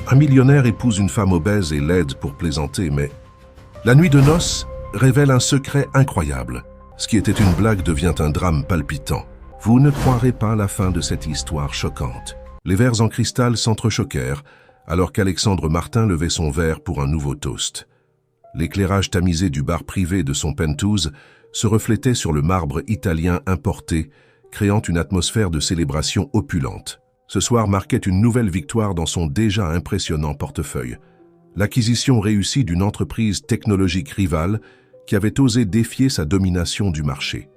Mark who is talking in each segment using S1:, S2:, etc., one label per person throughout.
S1: Un millionnaire épouse une femme obèse et laide pour plaisanter, mais la nuit de noces révèle un secret incroyable. Ce qui était une blague devient un drame palpitant. Vous ne croirez pas la fin de cette histoire choquante. Les verres en cristal s'entrechoquèrent, alors qu'Alexandre Martin levait son verre pour un nouveau toast. L'éclairage tamisé du bar privé de son penthouse se reflétait sur le marbre italien importé, créant une atmosphère de célébration opulente. Ce soir marquait une nouvelle victoire dans son déjà impressionnant portefeuille. L'acquisition réussie d'une entreprise technologique rivale qui avait osé défier sa domination du marché.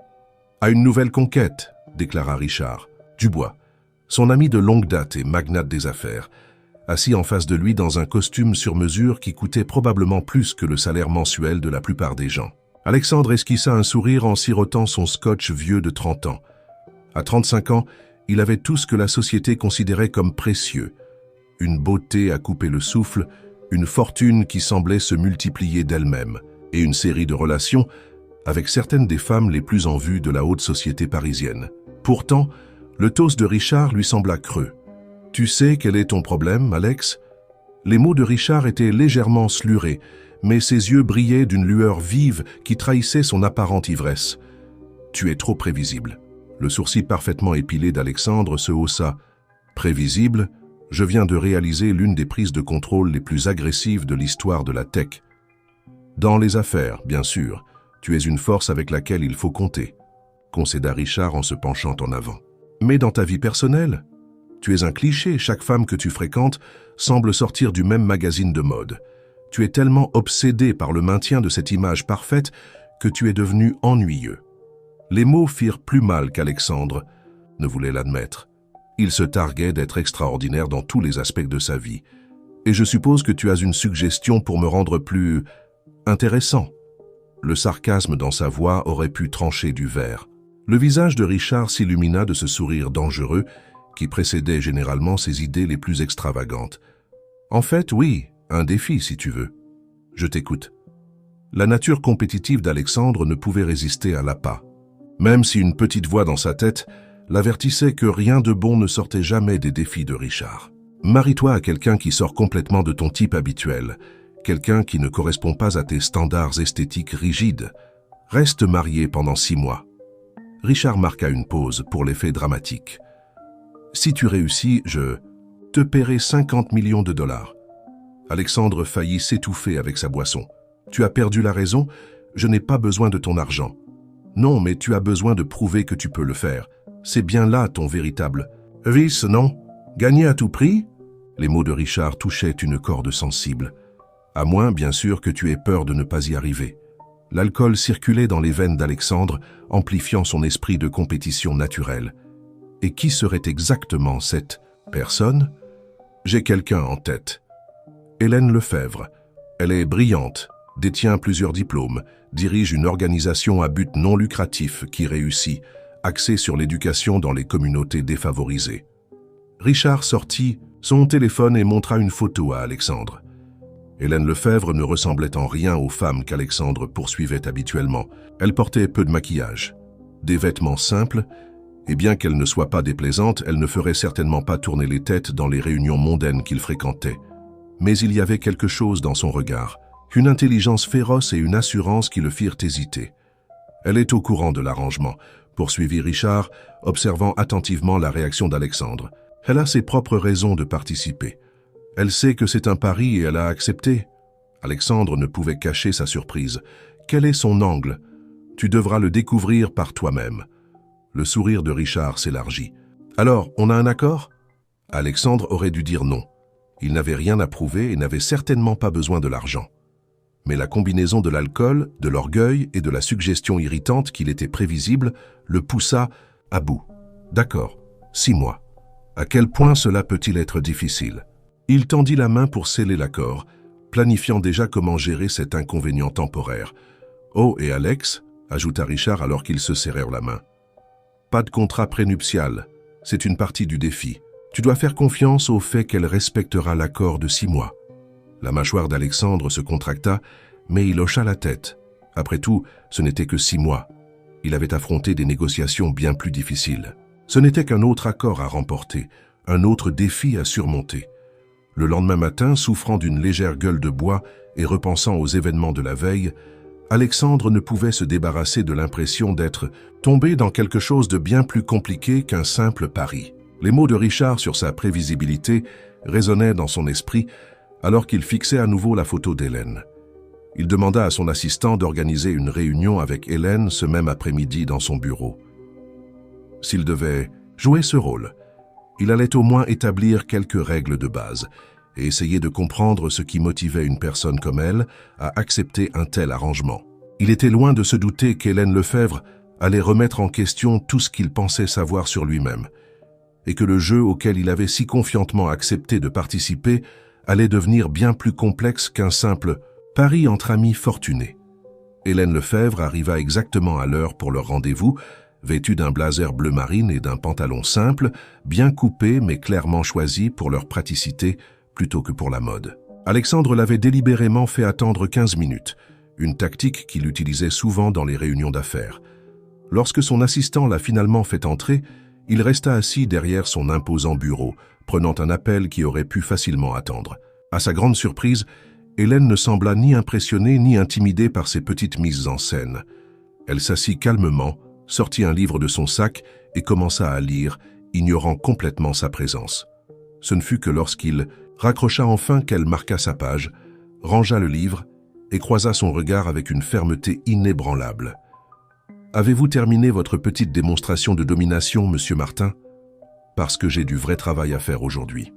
S1: « À une nouvelle conquête », déclara Richard Dubois, son ami de longue date et magnate des affaires, assis en face de lui dans un costume sur mesure qui coûtait probablement plus que le salaire mensuel de la plupart des gens. Alexandre esquissa un sourire en sirotant son scotch vieux de 30 ans. À 35 ans, il avait tout ce que la société considérait comme précieux. Une beauté à couper le souffle, une fortune qui semblait se multiplier d'elle-même, et une série de relations avec certaines des femmes les plus en vue de la haute société parisienne. Pourtant, le toast de Richard lui sembla creux. « Tu sais quel est ton problème, Alex ?» Les mots de Richard étaient légèrement slurés, mais ses yeux brillaient d'une lueur vive qui trahissait son apparente ivresse. « Tu es trop prévisible. » Le sourcil parfaitement épilé d'Alexandre se haussa. « Prévisible, je viens de réaliser l'une des prises de contrôle les plus agressives de l'histoire de la tech. Dans les affaires, bien sûr, tu es une force avec laquelle il faut compter, » concéda Richard en se penchant en avant. « Mais dans ta vie personnelle, tu es un cliché, chaque femme que tu fréquentes semble sortir du même magazine de mode. Tu es tellement obsédé par le maintien de cette image parfaite que tu es devenu ennuyeux. » Les mots firent plus mal qu'Alexandre ne voulait l'admettre. Il se targuait d'être extraordinaire dans tous les aspects de sa vie. « Et je suppose que tu as une suggestion pour me rendre plus intéressant. » Le sarcasme dans sa voix aurait pu trancher du verre. Le visage de Richard s'illumina de ce sourire dangereux qui précédait généralement ses idées les plus extravagantes. « En fait, oui, un défi si tu veux. Je t'écoute. » La nature compétitive d'Alexandre ne pouvait résister à l'appât. Même si une petite voix dans sa tête l'avertissait que rien de bon ne sortait jamais des défis de Richard. « Marie-toi à quelqu'un qui sort complètement de ton type habituel, quelqu'un qui ne correspond pas à tes standards esthétiques rigides. Reste marié pendant 6 mois. » Richard marqua une pause pour l'effet dramatique. « Si tu réussis, je te paierai 50 millions de dollars. » Alexandre faillit s'étouffer avec sa boisson. « Tu as perdu la raison, je n'ai pas besoin de ton argent. » « Non, mais tu as besoin de prouver que tu peux le faire. C'est bien là ton véritable vice, non? Gagner à tout prix ?» Les mots de Richard touchaient une corde sensible. « À moins, bien sûr, que tu aies peur de ne pas y arriver. » L'alcool circulait dans les veines d'Alexandre, amplifiant son esprit de compétition naturelle. Et qui serait exactement cette personne? J'ai quelqu'un en tête. Hélène Lefebvre. Elle est brillante, détient plusieurs diplômes, dirige une organisation à but non lucratif qui réussit, axée sur l'éducation dans les communautés défavorisées. Richard sortit son téléphone et montra une photo à Alexandre. Hélène Lefebvre ne ressemblait en rien aux femmes qu'Alexandre poursuivait habituellement. Elle portait peu de maquillage, des vêtements simples, et bien qu'elle ne soit pas déplaisante, elle ne ferait certainement pas tourner les têtes dans les réunions mondaines qu'il fréquentait. Mais il y avait quelque chose dans son regard, une intelligence féroce et une assurance qui le firent hésiter. « Elle est au courant de l'arrangement », poursuivit Richard, observant attentivement la réaction d'Alexandre. « Elle a ses propres raisons de participer. Elle sait que c'est un pari et elle a accepté. » Alexandre ne pouvait cacher sa surprise. « Quel est son angle? Tu devras le découvrir par toi-même. » Le sourire de Richard s'élargit. « Alors, on a un accord ?» Alexandre aurait dû dire non. Il n'avait rien à prouver et n'avait certainement pas besoin de l'argent. Mais la combinaison de l'alcool, de l'orgueil et de la suggestion irritante qu'il était prévisible le poussa à bout. « D'accord, 6 mois. À quel point cela peut-il être difficile ?» Il tendit la main pour sceller l'accord, planifiant déjà comment gérer cet inconvénient temporaire. « Oh, et Alex ?» ajouta Richard alors qu'ils se serrèrent la main. « Pas de contrat prénuptial, c'est une partie du défi. Tu dois faire confiance au fait qu'elle respectera l'accord de 6 mois. » La mâchoire d'Alexandre se contracta, mais il hocha la tête. Après tout, ce n'était que 6 mois. Il avait affronté des négociations bien plus difficiles. Ce n'était qu'un autre accord à remporter, un autre défi à surmonter. Le lendemain matin, souffrant d'une légère gueule de bois et repensant aux événements de la veille, Alexandre ne pouvait se débarrasser de l'impression d'être tombé dans quelque chose de bien plus compliqué qu'un simple pari. Les mots de Richard sur sa prévisibilité résonnaient dans son esprit alors qu'il fixait à nouveau la photo d'Hélène. Il demanda à son assistant d'organiser une réunion avec Hélène ce même après-midi dans son bureau. S'il devait jouer ce rôle, il allait au moins établir quelques règles de base et essayer de comprendre ce qui motivait une personne comme elle à accepter un tel arrangement. Il était loin de se douter qu'Hélène Lefebvre allait remettre en question tout ce qu'il pensait savoir sur lui-même, et que le jeu auquel il avait si confiantement accepté de participer allait devenir bien plus complexe qu'un simple pari entre amis fortunés. Hélène Lefebvre arriva exactement à l'heure pour leur rendez-vous, vêtue d'un blazer bleu marine et d'un pantalon simple, bien coupé mais clairement choisi pour leur praticité plutôt que pour la mode. Alexandre l'avait délibérément fait attendre 15 minutes, une tactique qu'il utilisait souvent dans les réunions d'affaires. Lorsque son assistant l'a finalement fait entrer, il resta assis derrière son imposant bureau, prenant un appel qui aurait pu facilement attendre. À sa grande surprise, Hélène ne sembla ni impressionnée ni intimidée par ces petites mises en scène. Elle s'assit calmement, sortit un livre de son sac et commença à lire, ignorant complètement sa présence. Ce ne fut que lorsqu'il raccrocha enfin qu'elle marqua sa page, rangea le livre et croisa son regard avec une fermeté inébranlable. « Avez-vous terminé votre petite démonstration de domination, monsieur Martin ? Parce que j'ai du vrai travail à faire aujourd'hui. »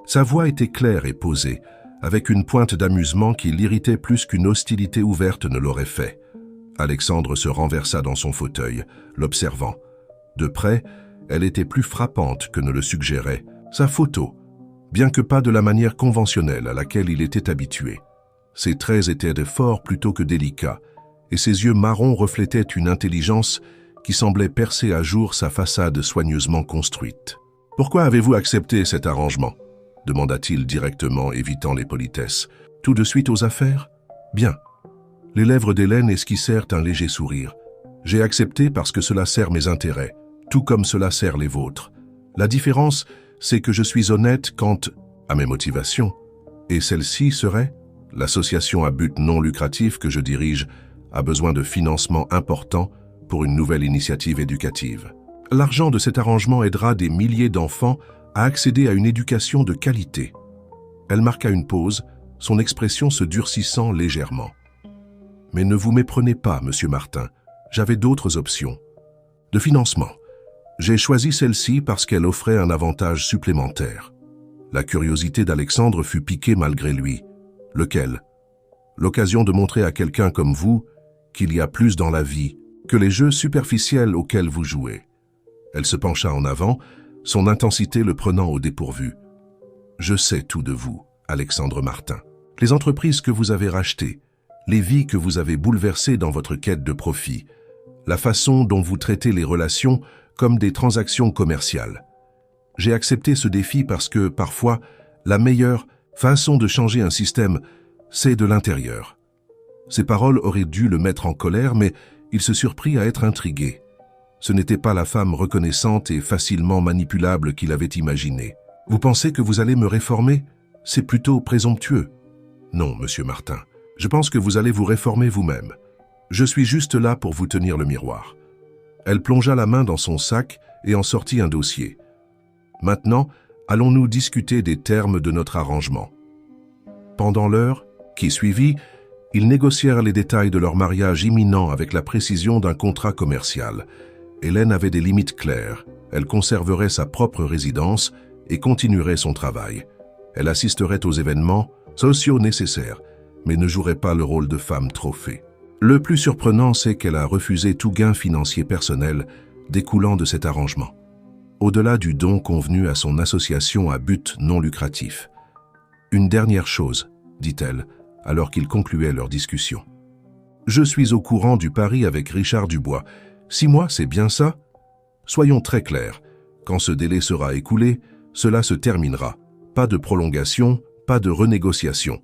S1: Sa voix était claire et posée, avec une pointe d'amusement qui l'irritait plus qu'une hostilité ouverte ne l'aurait fait. Alexandre se renversa dans son fauteuil, l'observant. De près, elle était plus frappante que ne le suggérait sa photo, bien que pas de la manière conventionnelle à laquelle il était habitué. Ses traits étaient forts plutôt que délicats, et ses yeux marrons reflétaient une intelligence qui semblait percer à jour sa façade soigneusement construite. « Pourquoi avez-vous accepté cet arrangement ?» demanda-t-il directement, évitant les politesses. « Tout de suite aux affaires ? Bien. » Les lèvres d'Hélène esquissèrent un léger sourire. « J'ai accepté parce que cela sert mes intérêts, tout comme cela sert les vôtres. La différence, c'est que je suis honnête quant à mes motivations. Et celle-ci serait l'association à but non lucratif que je dirige a besoin de financement important pour une nouvelle initiative éducative. L'argent de cet arrangement aidera des milliers d'enfants à accéder à une éducation de qualité. » Elle marqua une pause, son expression se durcissant légèrement. « Mais ne vous méprenez pas, monsieur Martin, j'avais d'autres options. De financement. J'ai choisi celle-ci parce qu'elle offrait un avantage supplémentaire. » La curiosité d'Alexandre fut piquée malgré lui. « Lequel ? » ?»« L'occasion de montrer à quelqu'un comme vous qu'il y a plus dans la vie que les jeux superficiels auxquels vous jouez. » Elle se pencha en avant, son intensité le prenant au dépourvu. « Je sais tout de vous, Alexandre Martin. Les entreprises que vous avez rachetées, les vies que vous avez bouleversées dans votre quête de profit, la façon dont vous traitez les relations comme des transactions commerciales. J'ai accepté ce défi parce que, parfois, la meilleure façon de changer un système, c'est de l'intérieur. » Ces paroles auraient dû le mettre en colère, mais il se surprit à être intrigué. Ce n'était pas la femme reconnaissante et facilement manipulable qu'il avait imaginée. « Vous pensez que vous allez me réformer ? C'est plutôt présomptueux. » « Non, monsieur Martin, je pense que vous allez vous réformer vous-même. Je suis juste là pour vous tenir le miroir. » Elle plongea la main dans son sac et en sortit un dossier. « Maintenant, allons-nous discuter des termes de notre arrangement. » Pendant l'heure qui suivit, ils négocièrent les détails de leur mariage imminent avec la précision d'un contrat commercial. Hélène avait des limites claires. Elle conserverait sa propre résidence et continuerait son travail. Elle assisterait aux événements sociaux nécessaires, mais ne jouerait pas le rôle de femme trophée. Le plus surprenant, c'est qu'elle a refusé tout gain financier personnel découlant de cet arrangement, au-delà du don convenu à son association à but non lucratif. « Une dernière chose, » dit-elle, alors qu'ils concluaient leur discussion. « Je suis au courant du pari avec Richard Dubois. 6 mois, c'est bien ça ? Soyons très clairs. Quand ce délai sera écoulé, cela se terminera. Pas de prolongation, pas de renégociation.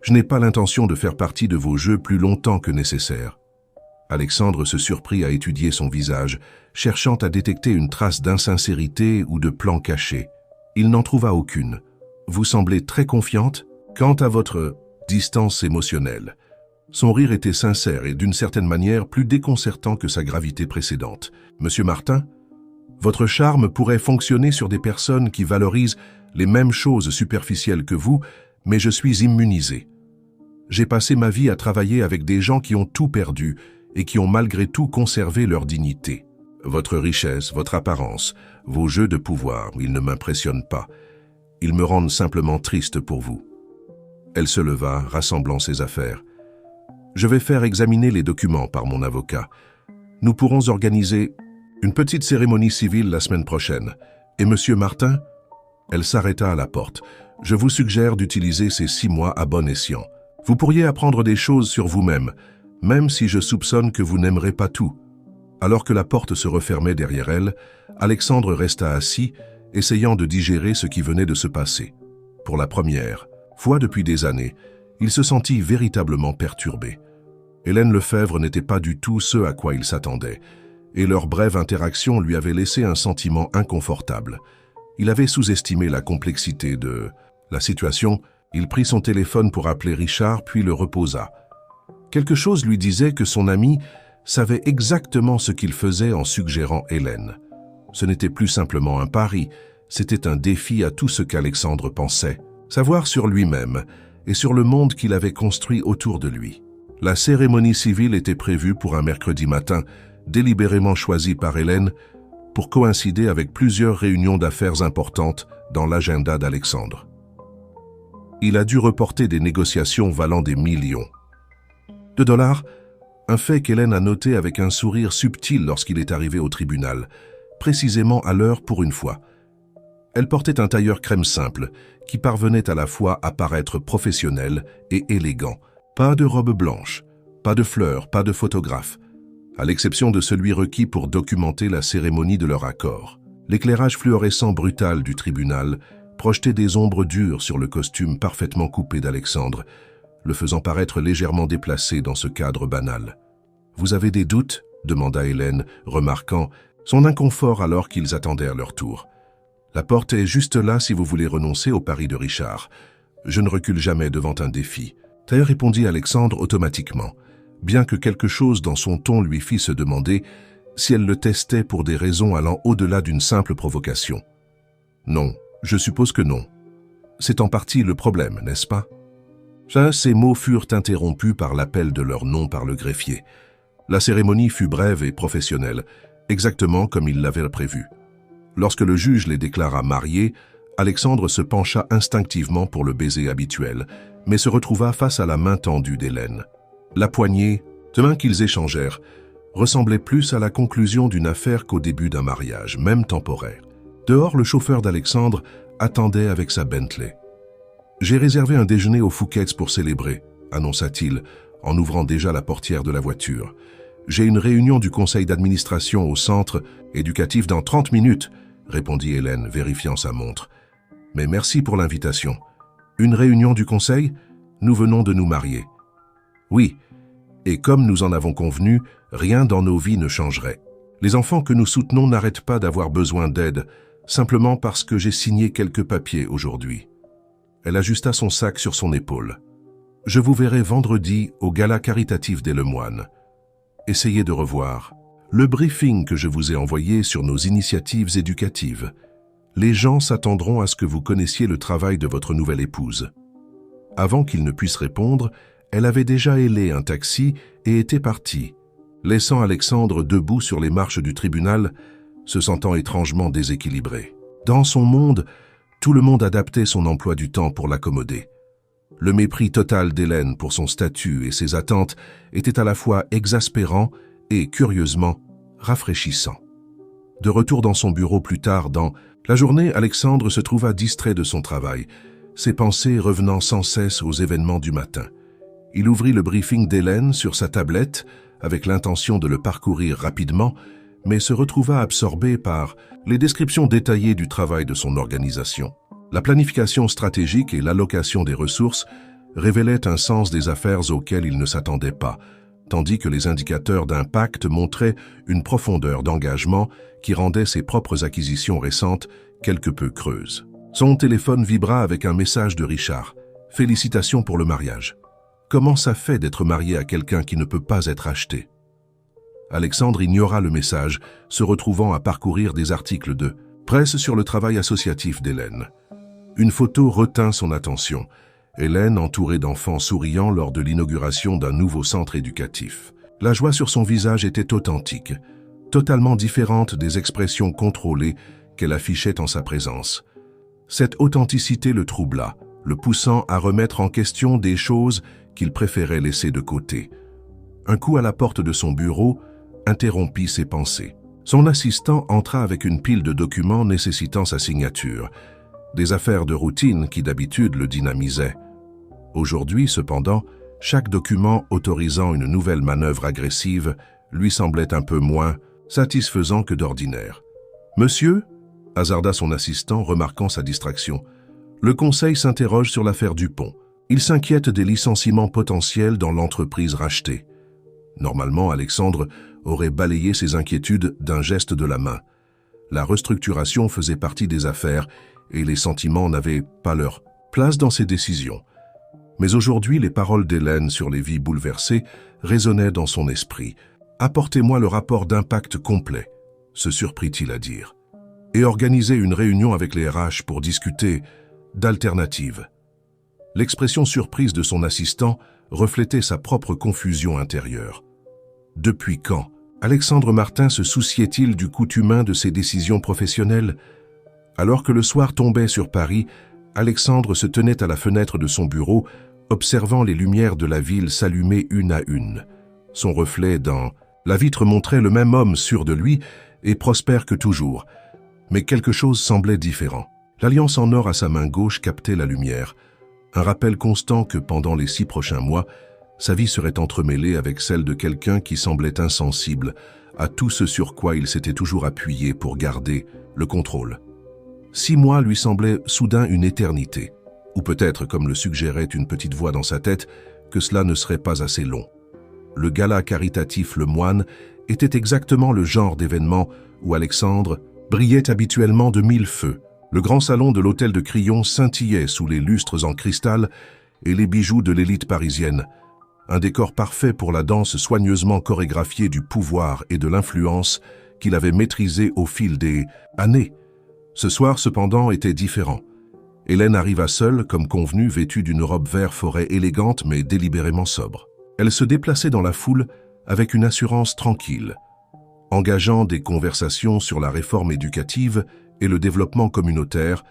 S1: Je n'ai pas l'intention de faire partie de vos jeux plus longtemps que nécessaire. » Alexandre se surprit à étudier son visage, cherchant à détecter une trace d'insincérité ou de plan caché. Il n'en trouva aucune. « vous semblez très confiante quant à votre distance émotionnelle. Son rire était sincère et d'une certaine manière plus déconcertant que sa gravité précédente. Monsieur Martin, votre charme pourrait fonctionner sur des personnes qui valorisent les mêmes choses superficielles que vous, mais je suis immunisé. J'ai passé ma vie à travailler avec des gens qui ont tout perdu et qui ont malgré tout conservé leur dignité. Votre richesse, votre apparence, vos jeux de pouvoir, ils ne m'impressionnent pas. Ils me rendent simplement triste pour vous. Elle se leva, rassemblant ses affaires. Je vais faire examiner les documents par mon avocat. Nous pourrons organiser une petite cérémonie civile la semaine prochaine. Et Monsieur Martin, elle s'arrêta à la porte. Je vous suggère d'utiliser ces 6 mois à bon escient. Vous pourriez apprendre des choses sur vous-même, même si je soupçonne que vous n'aimerez pas tout. Alors que la porte se refermait derrière elle, Alexandre resta assis, essayant de digérer ce qui venait de se passer. Pour la première fois depuis des années, il se sentit véritablement perturbé. Hélène Lefebvre n'était pas du tout ce à quoi il s'attendait, et leur brève interaction lui avait laissé un sentiment inconfortable. Il avait sous-estimé la complexité de la situation. Il prit son téléphone pour appeler Richard, puis le reposa. Quelque chose lui disait que son ami savait exactement ce qu'il faisait en suggérant Hélène. Ce n'était plus simplement un pari, c'était un défi à tout ce qu'Alexandre pensait, savoir sur lui-même et sur le monde qu'il avait construit autour de lui. La cérémonie civile était prévue pour un mercredi matin, délibérément choisi par Hélène, pour coïncider avec plusieurs réunions d'affaires importantes dans l'agenda d'Alexandre. Il a dû reporter des négociations valant des millions de dollars, un fait qu'Hélène a noté avec un sourire subtil lorsqu'il est arrivé au tribunal, précisément à l'heure pour une fois. Elle portait un tailleur crème simple, qui parvenait à la fois à paraître professionnel et élégant. Pas de robe blanche, pas de fleurs, pas de photographe, à l'exception de celui requis pour documenter la cérémonie de leur accord. L'éclairage fluorescent brutal du tribunal projetait des ombres dures sur le costume parfaitement coupé d'Alexandre, le faisant paraître légèrement déplacé dans ce cadre banal. « Vous avez des doutes ?» demanda Hélène, remarquant son inconfort alors qu'ils attendaient à leur tour. « La porte est juste là si vous voulez renoncer au pari de Richard. Je ne recule jamais devant un défi. » Répondit Alexandre automatiquement, bien que quelque chose dans son ton lui fit se demander si elle le testait pour des raisons allant au-delà d'une simple provocation. « Non, je suppose que non. C'est en partie le problème, n'est-ce pas ?» Ces mots furent interrompus par l'appel de leur nom par le greffier. La cérémonie fut brève et professionnelle, exactement comme il l'avait prévu. Lorsque le juge les déclara mariés, Alexandre se pencha instinctivement pour le baiser habituel, mais se retrouva face à la main tendue d'Hélène. La poignée, de main qu'ils échangèrent, ressemblait plus à la conclusion d'une affaire qu'au début d'un mariage, même temporaire. Dehors, le chauffeur d'Alexandre attendait avec sa Bentley. « J'ai réservé un déjeuner aux Fouquet's pour célébrer », annonça-t-il, en ouvrant déjà la portière de la voiture. « J'ai une réunion du conseil d'administration au centre éducatif dans 30 minutes, répondit Hélène, vérifiant sa montre. « Mais merci pour l'invitation. Une réunion du conseil? Nous venons de nous marier. » « Oui, et comme nous en avons convenu, rien dans nos vies ne changerait. Les enfants que nous soutenons n'arrêtent pas d'avoir besoin d'aide, simplement parce que j'ai signé quelques papiers aujourd'hui. » Elle ajusta son sac sur son épaule. « Je vous verrai vendredi au gala caritatif des Lemoines. Essayez de revoir le briefing que je vous ai envoyé sur nos initiatives éducatives. Les gens s'attendront à ce que vous connaissiez le travail de votre nouvelle épouse. » Avant qu'il ne puisse répondre, elle avait déjà hélé un taxi et était partie, laissant Alexandre debout sur les marches du tribunal, se sentant étrangement déséquilibré. Dans son monde, tout le monde adaptait son emploi du temps pour l'accommoder. Le mépris total d'Hélène pour son statut et ses attentes était à la fois exaspérant et, curieusement, rafraîchissant. De retour dans son bureau plus tard dans la journée, Alexandre se trouva distrait de son travail, ses pensées revenant sans cesse aux événements du matin. Il ouvrit le briefing d'Hélène sur sa tablette avec l'intention de le parcourir rapidement, mais se retrouva absorbé par les descriptions détaillées du travail de son organisation. La planification stratégique et l'allocation des ressources révélaient un sens des affaires auquel il ne s'attendait pas, tandis que les indicateurs d'impact montraient une profondeur d'engagement qui rendait ses propres acquisitions récentes quelque peu creuses. Son téléphone vibra avec un message de Richard. « Félicitations pour le mariage. Comment ça fait d'être marié à quelqu'un qui ne peut pas être acheté ?» Alexandre ignora le message, se retrouvant à parcourir des articles de presse sur le travail associatif d'Hélène. Une photo retint son attention. Hélène, entourée d'enfants souriants lors de l'inauguration d'un nouveau centre éducatif. La joie sur son visage était authentique, totalement différente des expressions contrôlées qu'elle affichait en sa présence. Cette authenticité le troubla, le poussant à remettre en question des choses qu'il préférait laisser de côté. Un coup à la porte de son bureau interrompit ses pensées. Son assistant entra avec une pile de documents nécessitant sa signature, des affaires de routine qui d'habitude le dynamisaient. Aujourd'hui, cependant, chaque document autorisant une nouvelle manœuvre agressive lui semblait un peu moins satisfaisant que d'ordinaire. « Monsieur ?» hasarda son assistant, remarquant sa distraction. « Le conseil s'interroge sur l'affaire Dupont. Il s'inquiète des licenciements potentiels dans l'entreprise rachetée. » Normalement, Alexandre aurait balayé ses inquiétudes d'un geste de la main. La restructuration faisait partie des affaires et les sentiments n'avaient pas leur place dans ses décisions. Mais aujourd'hui, les paroles d'Hélène sur les vies bouleversées résonnaient dans son esprit. « Apportez-moi le rapport d'impact complet », se surprit-il à dire, et organiser une réunion avec les RH pour discuter d'alternatives. L'expression surprise de son assistant reflétait sa propre confusion intérieure. Depuis quand Alexandre Martin se souciait-il du coût humain de ses décisions professionnelles? Alors que le soir tombait sur Paris, Alexandre se tenait à la fenêtre de son bureau, observant les lumières de la ville s'allumer une à une. Son reflet dans la vitre montrait le même homme sûr de lui et prospère que toujours. Mais quelque chose semblait différent. L'alliance en or à sa main gauche captait la lumière. Un rappel constant que pendant les 6 prochains mois, sa vie serait entremêlée avec celle de quelqu'un qui semblait insensible à tout ce sur quoi il s'était toujours appuyé pour garder le contrôle. 6 mois lui semblaient soudain une éternité, ou peut-être, comme le suggérait une petite voix dans sa tête, que cela ne serait pas assez long. Le gala caritatif Le Moine était exactement le genre d'événement où Alexandre brillait habituellement de 1000 feux. Le grand salon de l'hôtel de Crillon scintillait sous les lustres en cristal et les bijoux de l'élite parisienne. Un décor parfait pour la danse soigneusement chorégraphiée du pouvoir et de l'influence qu'il avait maîtrisé au fil des années. Ce soir, cependant, était différent. Hélène arriva seule, comme convenu, vêtue d'une robe vert forêt élégante mais délibérément sobre. Elle se déplaçait dans la foule avec une assurance tranquille, engageant des conversations sur la réforme éducative et le développement communautaire,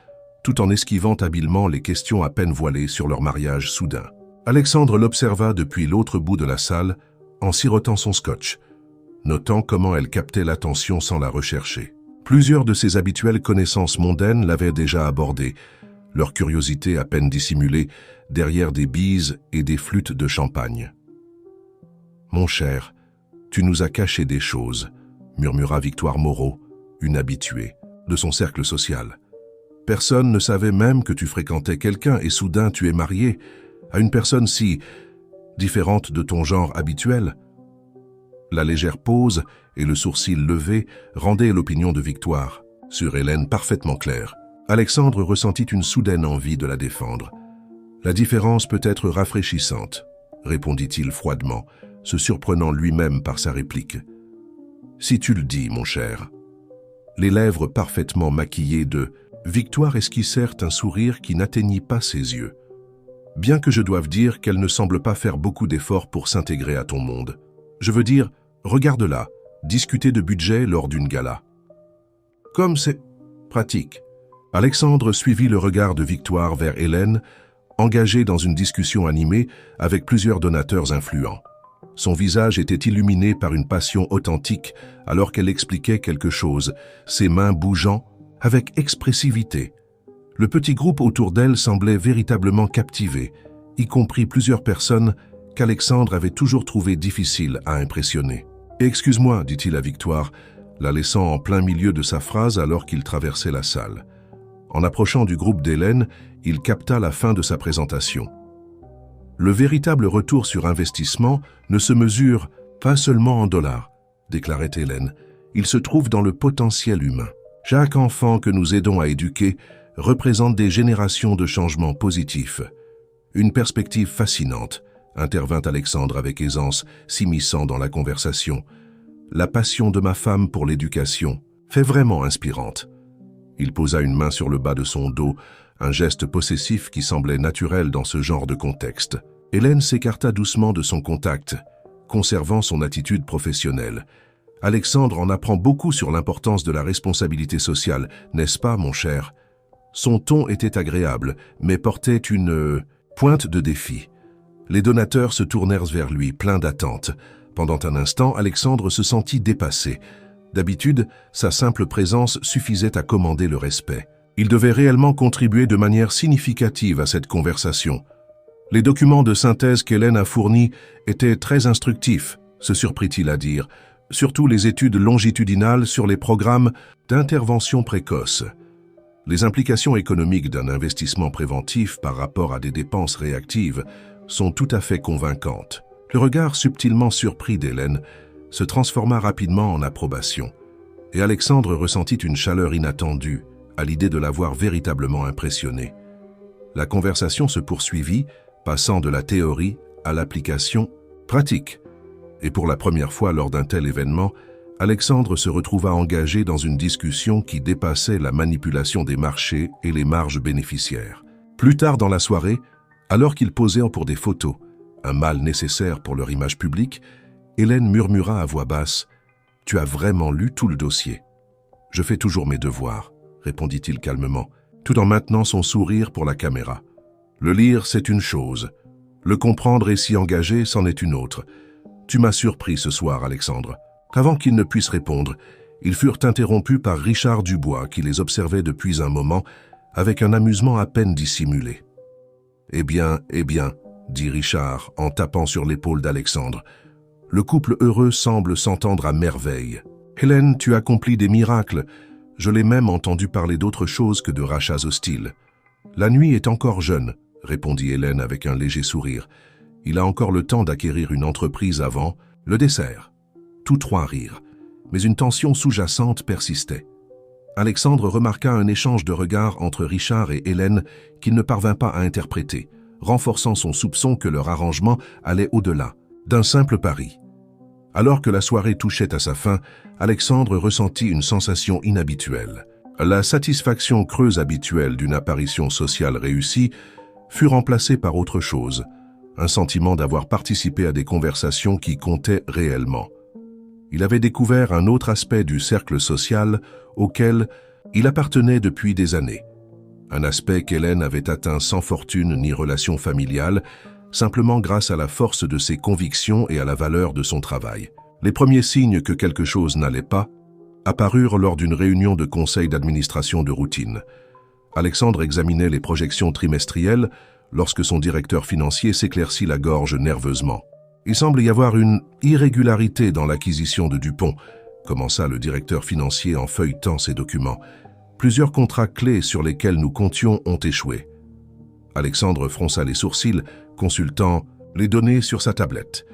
S1: tout en esquivant habilement les questions à peine voilées sur leur mariage soudain. Alexandre l'observa depuis l'autre bout de la salle, en sirotant son scotch, notant comment elle captait l'attention sans la rechercher. Plusieurs de ses habituelles connaissances mondaines l'avaient déjà abordée, leur curiosité à peine dissimulée derrière des bises et des flûtes de champagne. « Mon cher, tu nous as caché des choses », murmura Victoire Moreau, une habituée de son cercle social. « Personne ne savait même que tu fréquentais quelqu'un et soudain tu es marié à une personne si différente de ton genre habituel. » La légère pause et le sourcil levé rendaient l'opinion de Victoire sur Hélène parfaitement claire. Alexandre ressentit une soudaine envie de la défendre. « La différence peut être rafraîchissante », répondit-il froidement, se surprenant lui-même par sa réplique. « Si tu le dis, mon cher. » Les lèvres parfaitement maquillées de Victoire esquissèrent un sourire qui n'atteignit pas ses yeux. « Bien que je doive dire qu'elle ne semble pas faire beaucoup d'efforts pour s'intégrer à ton monde. Je veux dire, regarde-la, discuter de budget lors d'une gala. Comme c'est pratique. » Alexandre suivit le regard de Victoire vers Hélène, engagée dans une discussion animée avec plusieurs donateurs influents. Son visage était illuminé par une passion authentique alors qu'elle expliquait quelque chose, ses mains bougeant avec expressivité. Le petit groupe autour d'elle semblait véritablement captivé, y compris plusieurs personnes qu'Alexandre avait toujours trouvé difficile à impressionner. « Excuse-moi, dit-il à Victoire, la laissant en plein milieu de sa phrase alors qu'il traversait la salle. En approchant du groupe d'Hélène, il capta la fin de sa présentation. Le véritable retour sur investissement ne se mesure pas seulement en dollars, déclarait Hélène. Il se trouve dans le potentiel humain. Chaque enfant que nous aidons à éduquer représentent des générations de changements positifs. Une perspective fascinante, intervint Alexandre avec aisance, s'immisçant dans la conversation. La passion de ma femme pour l'éducation fait vraiment inspirante. Il posa une main sur le bas de son dos, un geste possessif qui semblait naturel dans ce genre de contexte. Hélène s'écarta doucement de son contact, conservant son attitude professionnelle. Alexandre en apprend beaucoup sur l'importance de la responsabilité sociale, n'est-ce pas, mon cher? Son ton était agréable, mais portait une pointe de défi. Les donateurs se tournèrent vers lui, pleins d'attente. Pendant un instant, Alexandre se sentit dépassé. D'habitude, sa simple présence suffisait à commander le respect. Il devait réellement contribuer de manière significative à cette conversation. Les documents de synthèse qu'Hélène a fournis étaient très instructifs, se surprit-il à dire, surtout les études longitudinales sur les programmes d'intervention précoce. Les implications économiques d'un investissement préventif par rapport à des dépenses réactives sont tout à fait convaincantes. Le regard subtilement surpris d'Hélène se transforma rapidement en approbation, et Alexandre ressentit une chaleur inattendue à l'idée de l'avoir véritablement impressionné. La conversation se poursuivit, passant de la théorie à l'application pratique. Et pour la première fois lors d'un tel événement, Alexandre se retrouva engagé dans une discussion qui dépassait la manipulation des marchés et les marges bénéficiaires. Plus tard dans la soirée, alors qu'ils posaient pour des photos, un mal nécessaire pour leur image publique, Hélène murmura à voix basse « Tu as vraiment lu tout le dossier ?»« Je fais toujours mes devoirs », répondit-il calmement, tout en maintenant son sourire pour la caméra. « Le lire, c'est une chose. Le comprendre et s'y engager, c'en est une autre. Tu m'as surpris ce soir, Alexandre. » Avant qu'ils ne puissent répondre, ils furent interrompus par Richard Dubois qui les observait depuis un moment avec un amusement à peine dissimulé. « Eh bien, dit Richard en tapant sur l'épaule d'Alexandre. Le couple heureux semble s'entendre à merveille. Hélène, tu accomplis des miracles. Je l'ai même entendu parler d'autre chose que de rachats hostiles. La nuit est encore jeune, répondit Hélène avec un léger sourire. Il a encore le temps d'acquérir une entreprise avant le dessert. Tous trois rirent, mais une tension sous-jacente persistait. Alexandre remarqua un échange de regards entre Richard et Hélène qu'il ne parvint pas à interpréter, renforçant son soupçon que leur arrangement allait au-delà d'un simple pari. Alors que la soirée touchait à sa fin, Alexandre ressentit une sensation inhabituelle. La satisfaction creuse habituelle d'une apparition sociale réussie fut remplacée par autre chose, un sentiment d'avoir participé à des conversations qui comptaient réellement. Il avait découvert un autre aspect du cercle social auquel il appartenait depuis des années. Un aspect qu'Hélène avait atteint sans fortune ni relation familiale, simplement grâce à la force de ses convictions et à la valeur de son travail. Les premiers signes que quelque chose n'allait pas apparurent lors d'une réunion de conseil d'administration de routine. Alexandre examinait les projections trimestrielles lorsque son directeur financier s'éclaircit la gorge nerveusement. « Il semble y avoir une irrégularité dans l'acquisition de Dupont », commença le directeur financier en feuilletant ses documents. « Plusieurs contrats clés sur lesquels nous comptions ont échoué. » Alexandre fronça les sourcils, consultant les données sur sa tablette.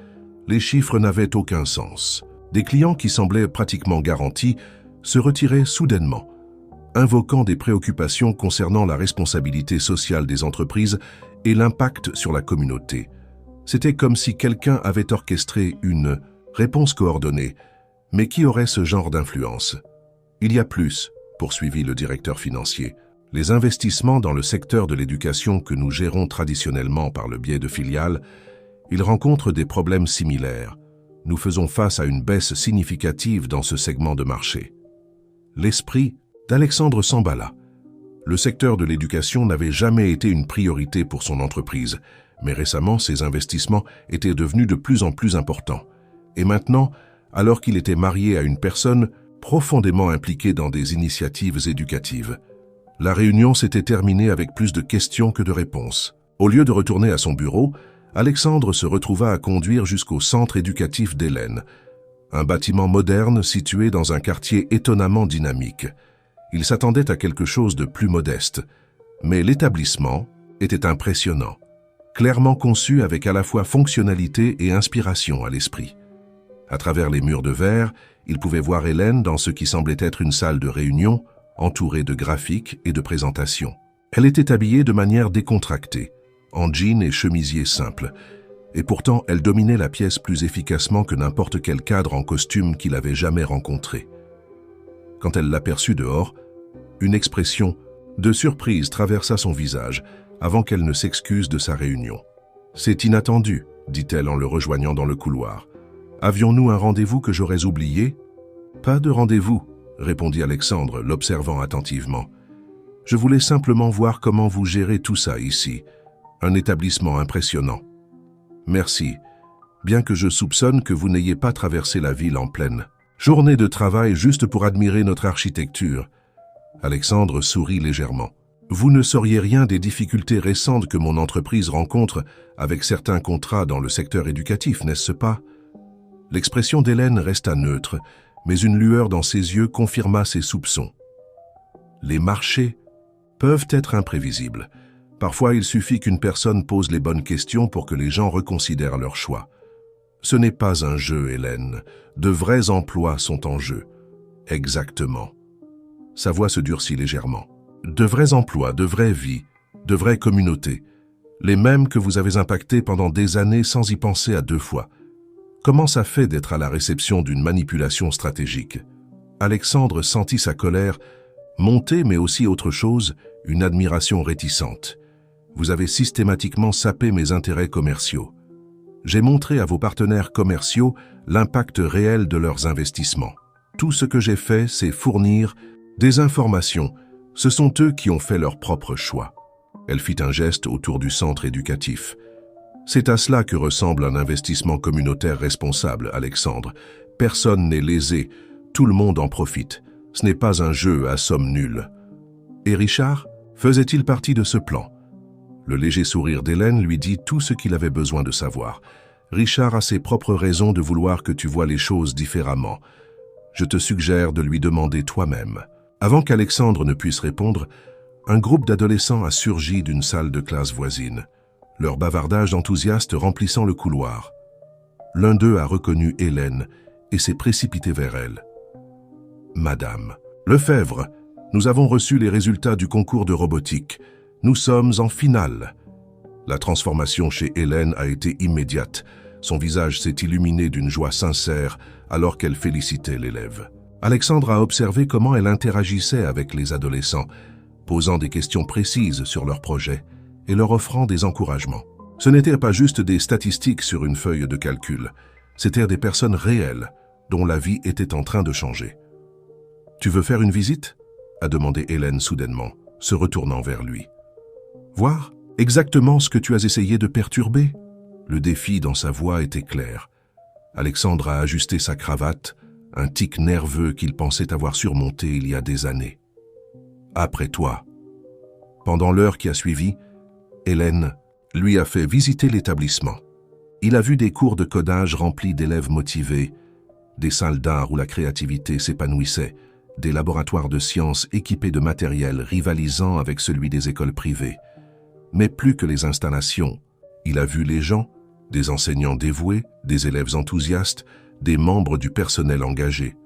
S1: Les chiffres n'avaient aucun sens. Des clients qui semblaient pratiquement garantis se retiraient soudainement, invoquant des préoccupations concernant la responsabilité sociale des entreprises et l'impact sur la communauté. C'était comme si quelqu'un avait orchestré une réponse coordonnée. Mais qui aurait ce genre d'influence? Il y a plus, poursuivit le directeur financier. Les investissements dans le secteur de l'éducation que nous gérons traditionnellement par le biais de filiales, ils rencontrent des problèmes similaires. Nous faisons face à une baisse significative dans ce segment de marché. L'esprit d'Alexandre s'emballa. Le secteur de l'éducation n'avait jamais été une priorité pour son entreprise, mais récemment, ses investissements étaient devenus de plus en plus importants. Et maintenant, alors qu'il était marié à une personne profondément impliquée dans des initiatives éducatives, la réunion s'était terminée avec plus de questions que de réponses. Au lieu de retourner à son bureau, Alexandre se retrouva à conduire jusqu'au centre éducatif d'Hélène, un bâtiment moderne situé dans un quartier étonnamment dynamique. Il s'attendait à quelque chose de plus modeste, mais l'établissement était impressionnant, clairement conçu avec à la fois fonctionnalité et inspiration à l'esprit. À travers les murs de verre, il pouvait voir Hélène dans ce qui semblait être une salle de réunion, entourée de graphiques et de présentations. Elle était habillée de manière décontractée, en jean et chemisier simple, et pourtant elle dominait la pièce plus efficacement que n'importe quel cadre en costume qu'il avait jamais rencontré. Quand elle l'aperçut dehors, une expression de surprise traversa son visage avant qu'elle ne s'excuse de sa réunion. « C'est inattendu », dit-elle en le rejoignant dans le couloir. « Avions-nous un rendez-vous que j'aurais oublié ?»« Pas de rendez-vous », répondit Alexandre, l'observant attentivement. « Je voulais simplement voir comment vous gérez tout ça ici. Un établissement impressionnant. » « Merci, bien que je soupçonne que vous n'ayez pas traversé la ville en pleine journée de travail juste pour admirer notre architecture. » Alexandre sourit légèrement. « Vous ne sauriez rien des difficultés récentes que mon entreprise rencontre avec certains contrats dans le secteur éducatif, n'est-ce pas ?» L'expression d'Hélène resta neutre, mais une lueur dans ses yeux confirma ses soupçons. Les marchés peuvent être imprévisibles. Parfois, il suffit qu'une personne pose les bonnes questions pour que les gens reconsidèrent leur choix. Ce n'est pas un jeu, Hélène. De vrais emplois sont en jeu. Exactement. Sa voix se durcit légèrement. De vrais emplois, de vraies vies, de vraies communautés. Les mêmes que vous avez impactés pendant des années sans y penser à deux fois. Comment ça fait d'être à la réception d'une manipulation stratégique? Alexandre sentit sa colère monter, mais aussi autre chose, une admiration réticente. Vous avez systématiquement sapé mes intérêts commerciaux. J'ai montré à vos partenaires commerciaux l'impact réel de leurs investissements. Tout ce que j'ai fait, c'est fournir des informations. Ce sont eux qui ont fait leur propre choix. Elle fit un geste autour du centre éducatif. C'est à cela que ressemble un investissement communautaire responsable, Alexandre. Personne n'est lésé, tout le monde en profite. Ce n'est pas un jeu à somme nulle. Et Richard, faisait-il partie de ce plan? Le léger sourire d'Hélène lui dit tout ce qu'il avait besoin de savoir. Richard a ses propres raisons de vouloir que tu vois les choses différemment. Je te suggère de lui demander toi-même. Avant qu'Alexandre ne puisse répondre, un groupe d'adolescents a surgi d'une salle de classe voisine, leur bavardage enthousiaste remplissant le couloir. L'un d'eux a reconnu Hélène et s'est précipité vers elle. « Madame Lefebvre, nous avons reçu les résultats du concours de robotique. Nous sommes en finale. » La transformation chez Hélène a été immédiate. Son visage s'est illuminé d'une joie sincère alors qu'elle félicitait l'élève. Alexandre a observé comment elle interagissait avec les adolescents, posant des questions précises sur leurs projets et leur offrant des encouragements. Ce n'étaient pas juste des statistiques sur une feuille de calcul, c'étaient des personnes réelles dont la vie était en train de changer. « Tu veux faire une visite ?» a demandé Hélène soudainement, se retournant vers lui. « Voir exactement ce que tu as essayé de perturber ?» Le défi dans sa voix était clair. Alexandre a ajusté sa cravate, un tic nerveux qu'il pensait avoir surmonté il y a des années. « Après toi. » Pendant l'heure qui a suivi, Hélène lui a fait visiter l'établissement. Il a vu des cours de codage remplis d'élèves motivés, des salles d'art où la créativité s'épanouissait, des laboratoires de sciences équipés de matériel rivalisant avec celui des écoles privées. Mais plus que les installations, il a vu les gens, des enseignants dévoués, des élèves enthousiastes, des membres du personnel engagé.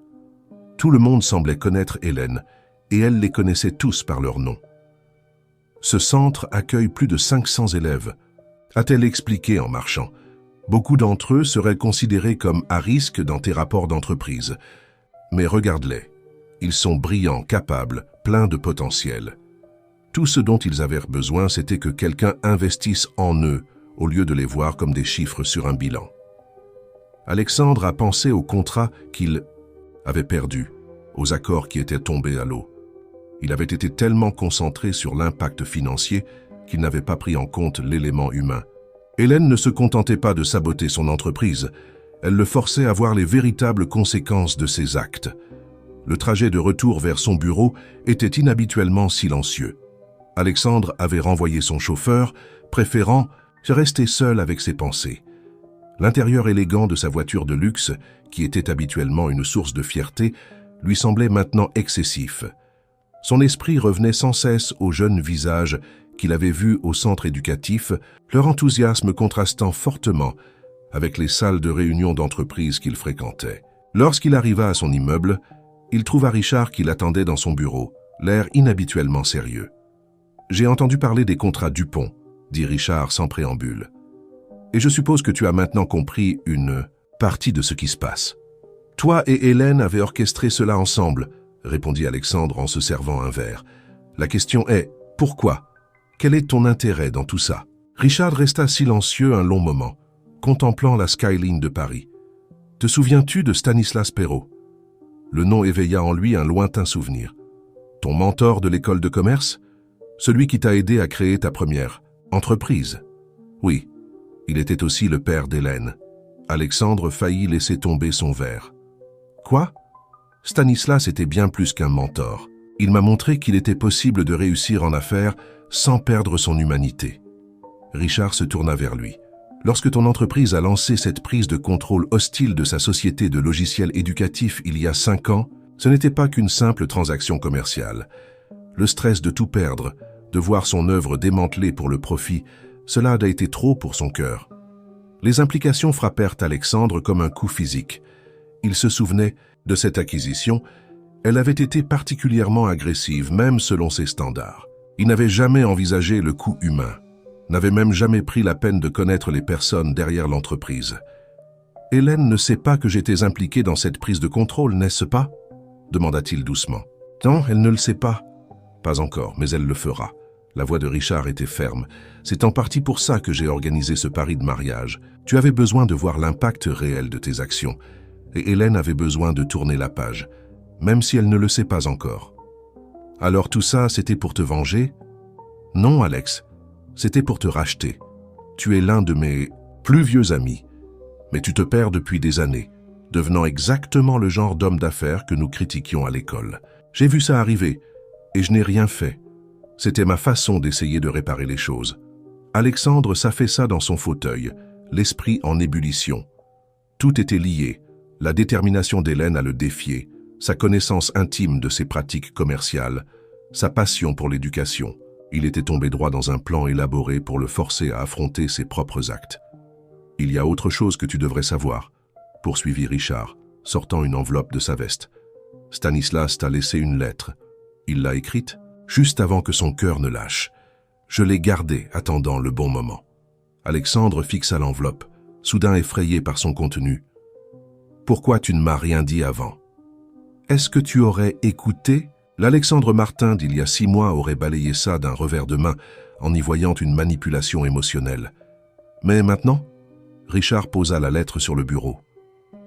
S1: Tout le monde semblait connaître Hélène, et elle les connaissait tous par leur nom. Ce centre accueille plus de 500 élèves, a-t-elle expliqué en marchant. Beaucoup d'entre eux seraient considérés comme à risque dans tes rapports d'entreprise. Mais regarde-les. Ils sont brillants, capables, pleins de potentiel. Tout ce dont ils avaient besoin, c'était que quelqu'un investisse en eux, au lieu de les voir comme des chiffres sur un bilan. Alexandre a pensé au contrat qu'il avait perdu, aux accords qui étaient tombés à l'eau. Il avait été tellement concentré sur l'impact financier qu'il n'avait pas pris en compte l'élément humain. Hélène ne se contentait pas de saboter son entreprise, elle le forçait à voir les véritables conséquences de ses actes. Le trajet de retour vers son bureau était inhabituellement silencieux. Alexandre avait renvoyé son chauffeur, préférant rester seul avec ses pensées. L'intérieur élégant de sa voiture de luxe, qui était habituellement une source de fierté, lui semblait maintenant excessif. Son esprit revenait sans cesse aux jeunes visages qu'il avait vus au centre éducatif, leur enthousiasme contrastant fortement avec les salles de réunion d'entreprise qu'il fréquentait. Lorsqu'il arriva à son immeuble, il trouva Richard qui l'attendait dans son bureau, l'air inhabituellement sérieux. « J'ai entendu parler des contrats Dupont, » dit Richard sans préambule. « Et je suppose que tu as maintenant compris une partie de ce qui se passe. »« Toi et Hélène avez orchestré cela ensemble, » répondit Alexandre en se servant un verre. « La question est, pourquoi? Quel est ton intérêt dans tout ça ?» Richard resta silencieux un long moment, contemplant la skyline de Paris. « Te souviens-tu de Stanislas Perrault ?» Le nom éveilla en lui un lointain souvenir. « Ton mentor de l'école de commerce? Celui qui t'a aidé à créer ta première entreprise. » Oui, il était aussi le père d'Hélène. Alexandre faillit laisser tomber son verre. « Quoi? Stanislas était bien plus qu'un mentor. Il m'a montré qu'il était possible de réussir en affaires sans perdre son humanité. » Richard se tourna vers lui. « Lorsque ton entreprise a lancé cette prise de contrôle hostile de sa société de logiciels éducatifs il y a 5 ans, ce n'était pas qu'une simple transaction commerciale. Le stress de tout perdre, de voir son œuvre démantelée pour le profit, cela a été trop pour son cœur. Les implications frappèrent Alexandre comme un coup physique. Il se souvenait de cette acquisition. Elle avait été particulièrement agressive, même selon ses standards. Il n'avait jamais envisagé le coût humain, n'avait même jamais pris la peine de connaître les personnes derrière l'entreprise. « Hélène ne sait pas que j'étais impliqué dans cette prise de contrôle, n'est-ce pas ?» demanda-t-il doucement. « Non, elle ne le sait pas. »« Pas encore, mais elle le fera. » La voix de Richard était ferme. « C'est en partie pour ça que j'ai organisé ce pari de mariage. Tu avais besoin de voir l'impact réel de tes actions. Et Hélène avait besoin de tourner la page, même si elle ne le sait pas encore. » « Alors tout ça, c'était pour te venger? » ?»« Non, Alex. C'était pour te racheter. Tu es l'un de mes plus vieux amis. Mais tu te perds depuis des années, devenant exactement le genre d'homme d'affaires que nous critiquions à l'école. J'ai vu ça arriver, et je n'ai rien fait. C'était ma façon d'essayer de réparer les choses. » Alexandre s'affaissa dans son fauteuil, l'esprit en ébullition. Tout était lié, la détermination d'Hélène à le défier, sa connaissance intime de ses pratiques commerciales, sa passion pour l'éducation. Il était tombé droit dans un plan élaboré pour le forcer à affronter ses propres actes. « Il y a autre chose que tu devrais savoir, » poursuivit Richard, sortant une enveloppe de sa veste. « Stanislas t'a laissé une lettre. Il l'a écrite juste avant que son cœur ne lâche. Je l'ai gardée, attendant le bon moment. » Alexandre fixa l'enveloppe, soudain effrayé par son contenu. « Pourquoi tu ne m'as rien dit avant? Est-ce que tu aurais écouté ?» L'Alexandre Martin d'il y a 6 mois aurait balayé ça d'un revers de main en y voyant une manipulation émotionnelle. Mais maintenant, Richard posa la lettre sur le bureau.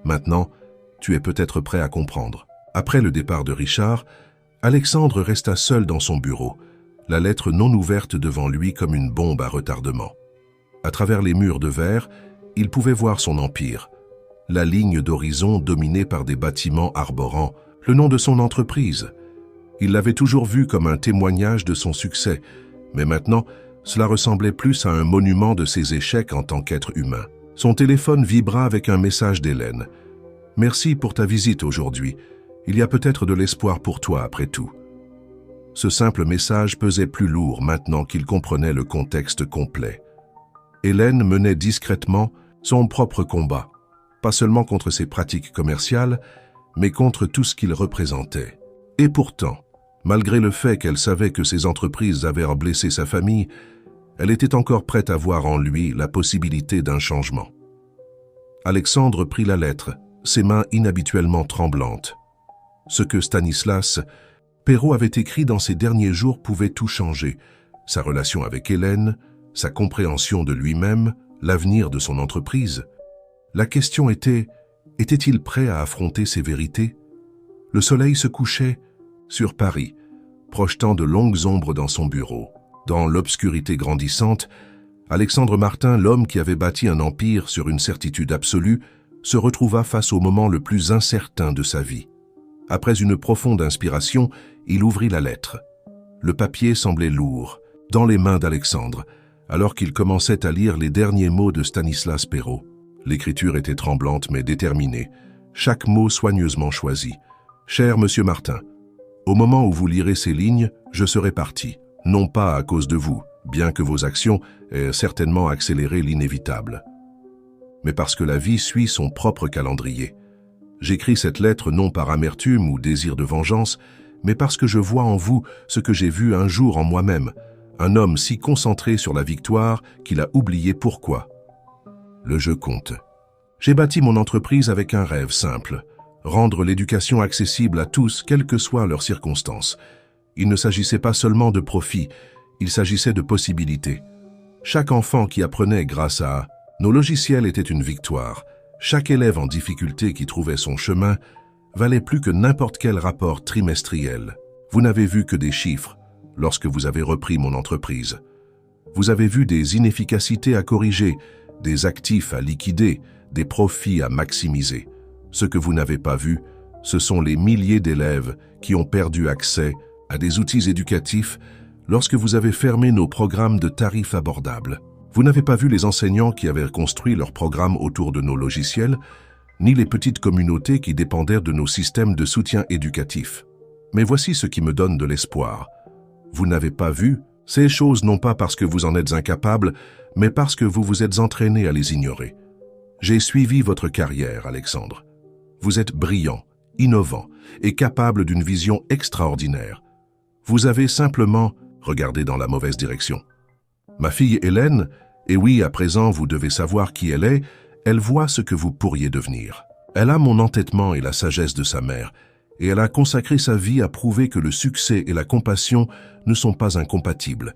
S1: Maintenant, tu es peut-être prêt à comprendre. Après le départ de Richard, Alexandre resta seul dans son bureau, la lettre non ouverte devant lui comme une bombe à retardement. À travers les murs de verre, il pouvait voir son empire, la ligne d'horizon dominée par des bâtiments arborant le nom de son entreprise. Il l'avait toujours vu comme un témoignage de son succès, mais maintenant, cela ressemblait plus à un monument de ses échecs en tant qu'être humain. Son téléphone vibra avec un message d'Hélène. « Merci pour ta visite aujourd'hui. Il y a peut-être de l'espoir pour toi après tout. » Ce simple message pesait plus lourd maintenant qu'il comprenait le contexte complet. Hélène menait discrètement son propre combat, pas seulement contre ses pratiques commerciales, mais contre tout ce qu'il représentait. Et pourtant, malgré le fait qu'elle savait que ses entreprises avaient blessé sa famille, elle était encore prête à voir en lui la possibilité d'un changement. Alexandre prit la lettre, ses mains inhabituellement tremblantes. Ce que Stanislas Perrault avait écrit dans ces derniers jours pouvait tout changer. Sa relation avec Hélène, sa compréhension de lui-même, l'avenir de son entreprise. La question était, était-il prêt à affronter ces vérités? Le soleil se couchait sur Paris, projetant de longues ombres dans son bureau. Dans l'obscurité grandissante, Alexandre Martin, l'homme qui avait bâti un empire sur une certitude absolue, se retrouva face au moment le plus incertain de sa vie. Après une profonde inspiration, il ouvrit la lettre. Le papier semblait lourd, dans les mains d'Alexandre, alors qu'il commençait à lire les derniers mots de Stanislas Perrault. L'écriture était tremblante mais déterminée, chaque mot soigneusement choisi. « Cher Monsieur Martin, au moment où vous lirez ces lignes, je serai parti, non pas à cause de vous, bien que vos actions aient certainement accéléré l'inévitable, mais parce que la vie suit son propre calendrier. J'écris cette lettre non par amertume ou désir de vengeance, mais parce que je vois en vous ce que j'ai vu un jour en moi-même, un homme si concentré sur la victoire qu'il a oublié pourquoi. Le jeu compte. J'ai bâti mon entreprise avec un rêve simple, rendre l'éducation accessible à tous, quelles que soient leurs circonstances. Il ne s'agissait pas seulement de profit, il s'agissait de possibilités. Chaque enfant qui apprenait grâce à nos logiciels était une victoire. Chaque élève en difficulté qui trouvait son chemin valait plus que n'importe quel rapport trimestriel. Vous n'avez vu que des chiffres lorsque vous avez repris mon entreprise. Vous avez vu des inefficacités à corriger, des actifs à liquider, des profits à maximiser. Ce que vous n'avez pas vu, ce sont les milliers d'élèves qui ont perdu accès à des outils éducatifs lorsque vous avez fermé nos programmes de tarifs abordables. Vous n'avez pas vu les enseignants qui avaient construit leurs programmes autour de nos logiciels, ni les petites communautés qui dépendaient de nos systèmes de soutien éducatif. Mais voici ce qui me donne de l'espoir. Vous n'avez pas vu ces choses non pas parce que vous en êtes incapable, mais parce que vous vous êtes entraîné à les ignorer. J'ai suivi votre carrière, Alexandre. Vous êtes brillant, innovant et capable d'une vision extraordinaire. Vous avez simplement regardé dans la mauvaise direction. Ma fille Hélène, et oui, à présent vous devez savoir qui elle est, elle voit ce que vous pourriez devenir. Elle a mon entêtement et la sagesse de sa mère, et elle a consacré sa vie à prouver que le succès et la compassion ne sont pas incompatibles.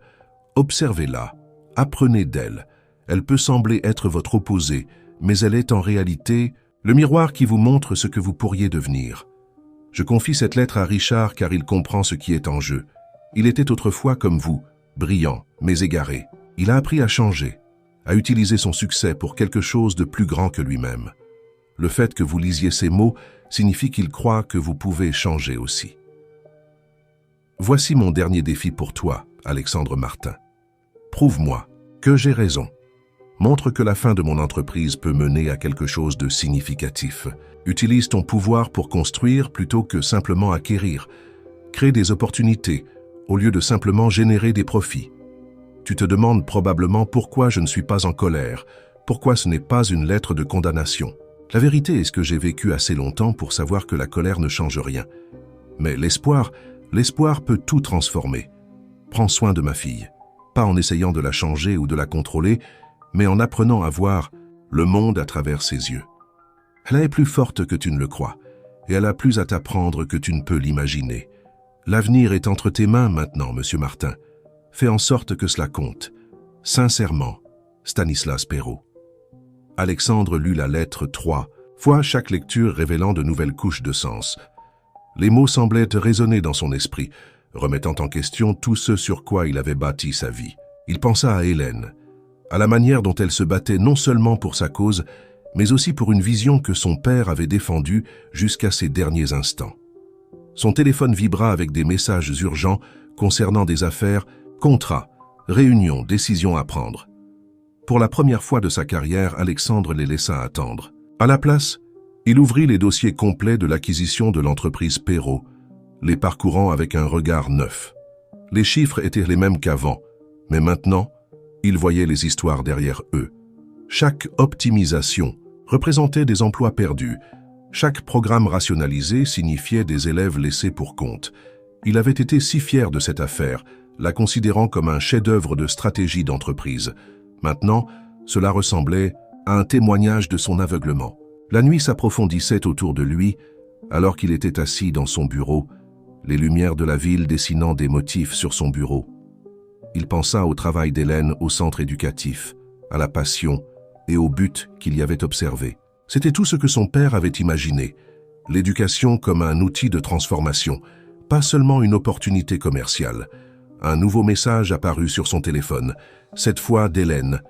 S1: Observez-la, apprenez d'elle. Elle peut sembler être votre opposée, mais elle est en réalité le miroir qui vous montre ce que vous pourriez devenir. Je confie cette lettre à Richard car il comprend ce qui est en jeu. Il était autrefois comme vous, brillant, mais égaré. Il a appris à changer, à utiliser son succès pour quelque chose de plus grand que lui-même. Le fait que vous lisiez ces mots signifie qu'il croit que vous pouvez changer aussi. Voici mon dernier défi pour toi, Alexandre Martin. Prouve-moi que j'ai raison. Montre que la fin de mon entreprise peut mener à quelque chose de significatif. Utilise ton pouvoir pour construire plutôt que simplement acquérir. Crée des opportunités au lieu de simplement générer des profits. Tu te demandes probablement pourquoi je ne suis pas en colère, pourquoi ce n'est pas une lettre de condamnation. La vérité est que j'ai vécu assez longtemps pour savoir que la colère ne change rien. Mais l'espoir peut tout transformer. Prends soin de ma fille, pas en essayant de la changer ou de la contrôler, mais en apprenant à voir le monde à travers ses yeux. Elle est plus forte que tu ne le crois, et elle a plus à t'apprendre que tu ne peux l'imaginer. L'avenir est entre tes mains maintenant, Monsieur Martin. Fais en sorte que cela compte. Sincèrement, Stanislas Perrault. Alexandre lut la lettre 3 fois, chaque lecture révélant de nouvelles couches de sens. Les mots semblaient résonner dans son esprit, remettant en question tout ce sur quoi il avait bâti sa vie. Il pensa à Hélène, à la manière dont elle se battait non seulement pour sa cause, mais aussi pour une vision que son père avait défendue jusqu'à ses derniers instants. Son téléphone vibra avec des messages urgents concernant des affaires, contrats, réunions, décisions à prendre. Pour la première fois de sa carrière, Alexandre les laissa attendre. À la place, il ouvrit les dossiers complets de l'acquisition de l'entreprise Perrault, les parcourant avec un regard neuf. Les chiffres étaient les mêmes qu'avant, mais maintenant, il voyait les histoires derrière eux. Chaque optimisation représentait des emplois perdus. Chaque programme rationalisé signifiait des élèves laissés pour compte. Il avait été si fier de cette affaire, la considérant comme un chef-d'œuvre de stratégie d'entreprise. Maintenant, cela ressemblait à un témoignage de son aveuglement. La nuit s'approfondissait autour de lui, alors qu'il était assis dans son bureau, les lumières de la ville dessinant des motifs sur son bureau. Il pensa au travail d'Hélène au centre éducatif, à la passion et au but qu'il y avait observé. C'était tout ce que son père avait imaginé, l'éducation comme un outil de transformation, pas seulement une opportunité commerciale. Un nouveau message apparut sur son téléphone, cette fois d'Hélène.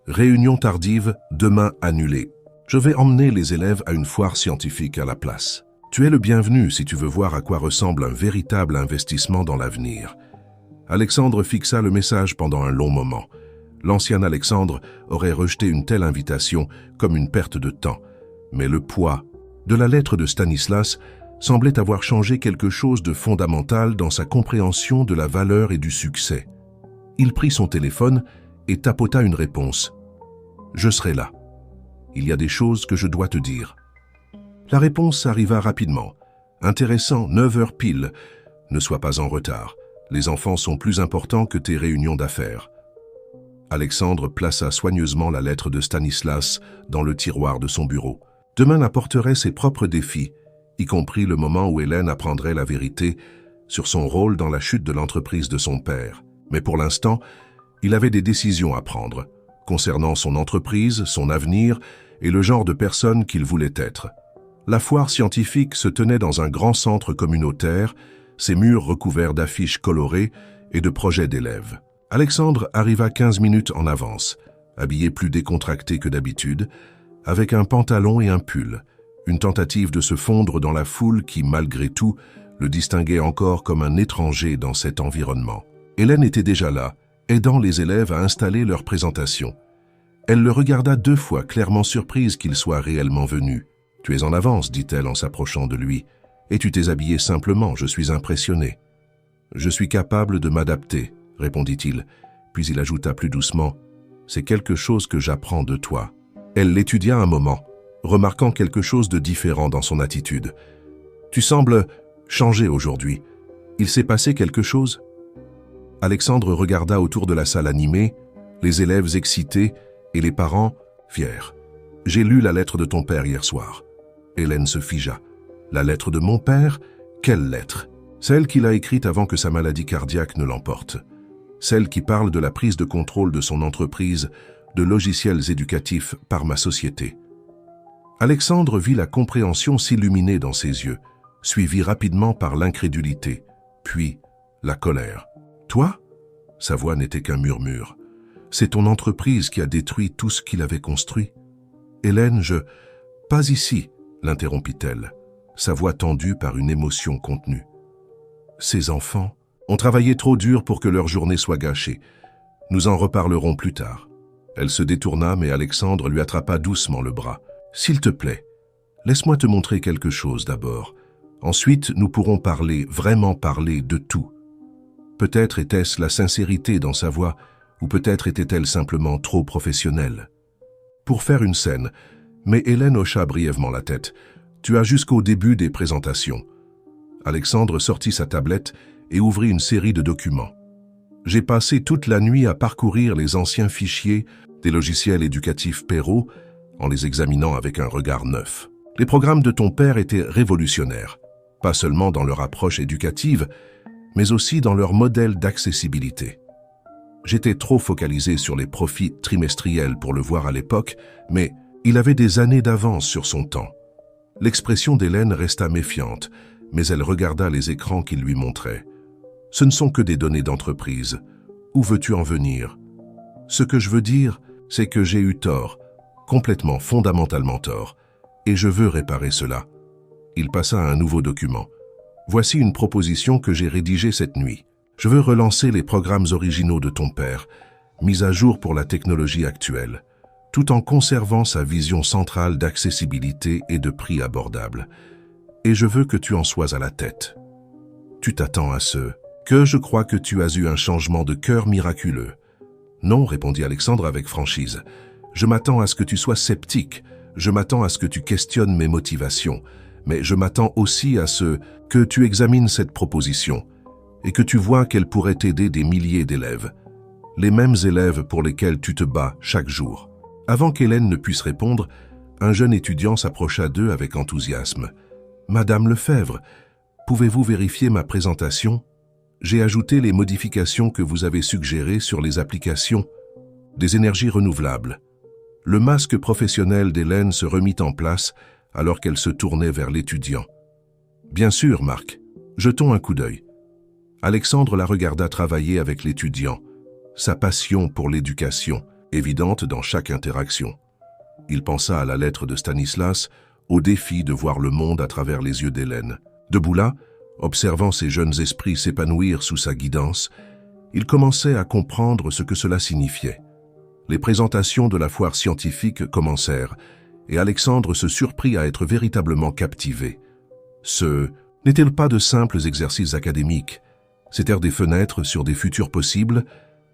S1: Réunion tardive, demain annulée. Je vais emmener les élèves à une foire scientifique à la place. Tu es le bienvenu si tu veux voir à quoi ressemble un véritable investissement dans l'avenir. Alexandre fixa le message pendant un long moment. L'ancien Alexandre aurait rejeté une telle invitation comme une perte de temps. Mais le poids de la lettre de Stanislas semblait avoir changé quelque chose de fondamental dans sa compréhension de la valeur et du succès. Il prit son téléphone et tapota une réponse. « Je serai là. Il y a des choses que je dois te dire. » La réponse arriva rapidement. « Intéressant, 9 heures pile. Ne sois pas en retard. Les enfants sont plus importants que tes réunions d'affaires. » Alexandre plaça soigneusement la lettre de Stanislas dans le tiroir de son bureau. Demain apporterait ses propres défis, y compris le moment où Hélène apprendrait la vérité sur son rôle dans la chute de l'entreprise de son père. Mais pour l'instant, il avait des décisions à prendre, concernant son entreprise, son avenir et le genre de personne qu'il voulait être. La foire scientifique se tenait dans un grand centre communautaire, ses murs recouverts d'affiches colorées et de projets d'élèves. Alexandre arriva 15 minutes en avance, habillé plus décontracté que d'habitude, avec un pantalon et un pull, une tentative de se fondre dans la foule qui, malgré tout, le distinguait encore comme un étranger dans cet environnement. Hélène était déjà là, aidant les élèves à installer leur présentation. Elle le regarda 2 fois, clairement surprise qu'il soit réellement venu. « Tu es en avance, dit-elle en s'approchant de lui, et tu t'es habillé simplement, je suis impressionné. »« Je suis capable de m'adapter, » répondit-il, puis il ajouta plus doucement, « C'est quelque chose que j'apprends de toi. » Elle l'étudia un moment, remarquant quelque chose de différent dans son attitude. « Tu sembles changer aujourd'hui. Il s'est passé quelque chose ?» Alexandre regarda autour de la salle animée, les élèves excités et les parents fiers. « J'ai lu la lettre de ton père hier soir. » Hélène se figea. « La lettre de mon père? Quelle lettre? » « Celle qu'il a écrite avant que sa maladie cardiaque ne l'emporte. Celle qui parle de la prise de contrôle de son entreprise de logiciels éducatifs par ma société. » Alexandre vit la compréhension s'illuminer dans ses yeux, suivi rapidement par l'incrédulité, puis la colère. « Toi ?» Sa voix n'était qu'un murmure. « C'est ton entreprise qui a détruit tout ce qu'il avait construit. » « Hélène, je... »« Pas ici, » l'interrompit-elle, sa voix tendue par une émotion contenue. « Ces enfants ont travaillé trop dur pour que leur journée soit gâchée. Nous en reparlerons plus tard. » Elle se détourna, mais Alexandre lui attrapa doucement le bras. « S'il te plaît, laisse-moi te montrer quelque chose d'abord. Ensuite, nous pourrons parler, vraiment parler de tout. » Peut-être était-ce la sincérité dans sa voix, ou peut-être était-elle simplement trop professionnelle. Pour faire une scène, mais Hélène hocha brièvement la tête. « Tu as jusqu'au début des présentations. » Alexandre sortit sa tablette et ouvrit une série de documents. « J'ai passé toute la nuit à parcourir les anciens fichiers des logiciels éducatifs Perrault en les examinant avec un regard neuf. Les programmes de ton père étaient révolutionnaires, pas seulement dans leur approche éducative, mais aussi dans leur modèle d'accessibilité. J'étais trop focalisé sur les profits trimestriels pour le voir à l'époque, mais il avait des années d'avance sur son temps. » L'expression d'Hélène resta méfiante, mais elle regarda les écrans qu'il lui montrait. « Ce ne sont que des données d'entreprise. Où veux-tu en venir? Ce que je veux dire, c'est que j'ai eu tort, complètement, fondamentalement tort, et je veux réparer cela. » Il passa à un nouveau document. « Voici une proposition que j'ai rédigée cette nuit. Je veux relancer les programmes originaux de ton père, mis à jour pour la technologie actuelle, tout en conservant sa vision centrale d'accessibilité et de prix abordables. Et je veux que tu en sois à la tête. Tu t'attends à ce que je crois que tu as eu un changement de cœur miraculeux. » « Non, » répondit Alexandre avec franchise. « Je m'attends à ce que tu sois sceptique, je m'attends à ce que tu questionnes mes motivations, mais je m'attends aussi à ce que tu examines cette proposition et que tu vois qu'elle pourrait aider des milliers d'élèves, les mêmes élèves pour lesquels tu te bats chaque jour. » Avant qu'Hélène ne puisse répondre, un jeune étudiant s'approcha d'eux avec enthousiasme. « Madame Lefebvre, pouvez-vous vérifier ma présentation? J'ai ajouté les modifications que vous avez suggérées sur les applications des énergies renouvelables. » Le masque professionnel d'Hélène se remit en place alors qu'elle se tournait vers l'étudiant. « Bien sûr, Marc. Jetons un coup d'œil. » Alexandre la regarda travailler avec l'étudiant, sa passion pour l'éducation, évidente dans chaque interaction. Il pensa à la lettre de Stanislas, au défi de voir le monde à travers les yeux d'Hélène. Debout là, observant ces jeunes esprits s'épanouir sous sa guidance, il commençait à comprendre ce que cela signifiait. Les présentations de la foire scientifique commencèrent, et Alexandre se surprit à être véritablement captivé. Ce n'étaient pas de simples exercices académiques, c'étaient des fenêtres sur des futurs possibles,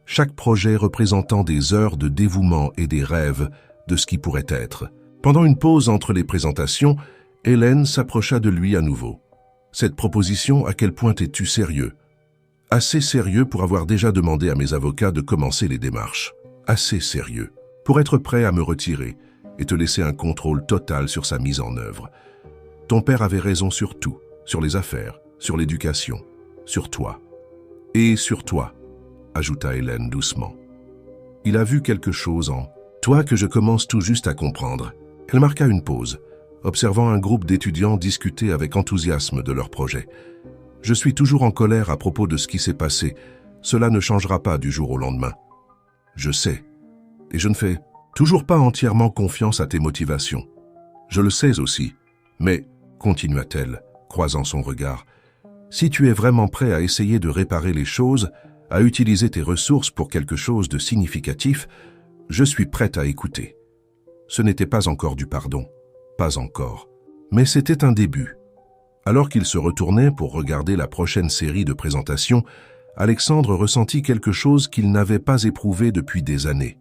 S1: chaque projet représentant des heures de dévouement et des rêves de ce qui pourrait être. Pendant une pause entre les présentations, Hélène s'approcha de lui à nouveau. Cette proposition, à quel point es-tu sérieux? Assez sérieux pour avoir déjà demandé à mes avocats de commencer les démarches. Assez sérieux pour être prêt à me retirer et te laisser un contrôle total sur sa mise en œuvre. Ton père avait raison sur tout, sur les affaires, sur l'éducation, sur toi. Et sur toi, ajouta Hélène doucement. Il a vu quelque chose en toi que je commence tout juste à comprendre. Elle marqua une pause, observant un groupe d'étudiants discuter avec enthousiasme de leur projet. Je suis toujours en colère à propos de ce qui s'est passé. Cela ne changera pas du jour au lendemain. Je sais, et je ne fais toujours pas entièrement confiance à tes motivations. Je le sais aussi, mais, continua-t-elle, croisant son regard, si tu es vraiment prêt à essayer de réparer les choses, à utiliser tes ressources pour quelque chose de significatif, je suis prête à écouter. Ce n'était pas encore du pardon, pas encore, mais c'était un début. Alors qu'il se retournait pour regarder la prochaine série de présentations, Alexandre ressentit quelque chose qu'il n'avait pas éprouvé depuis des années.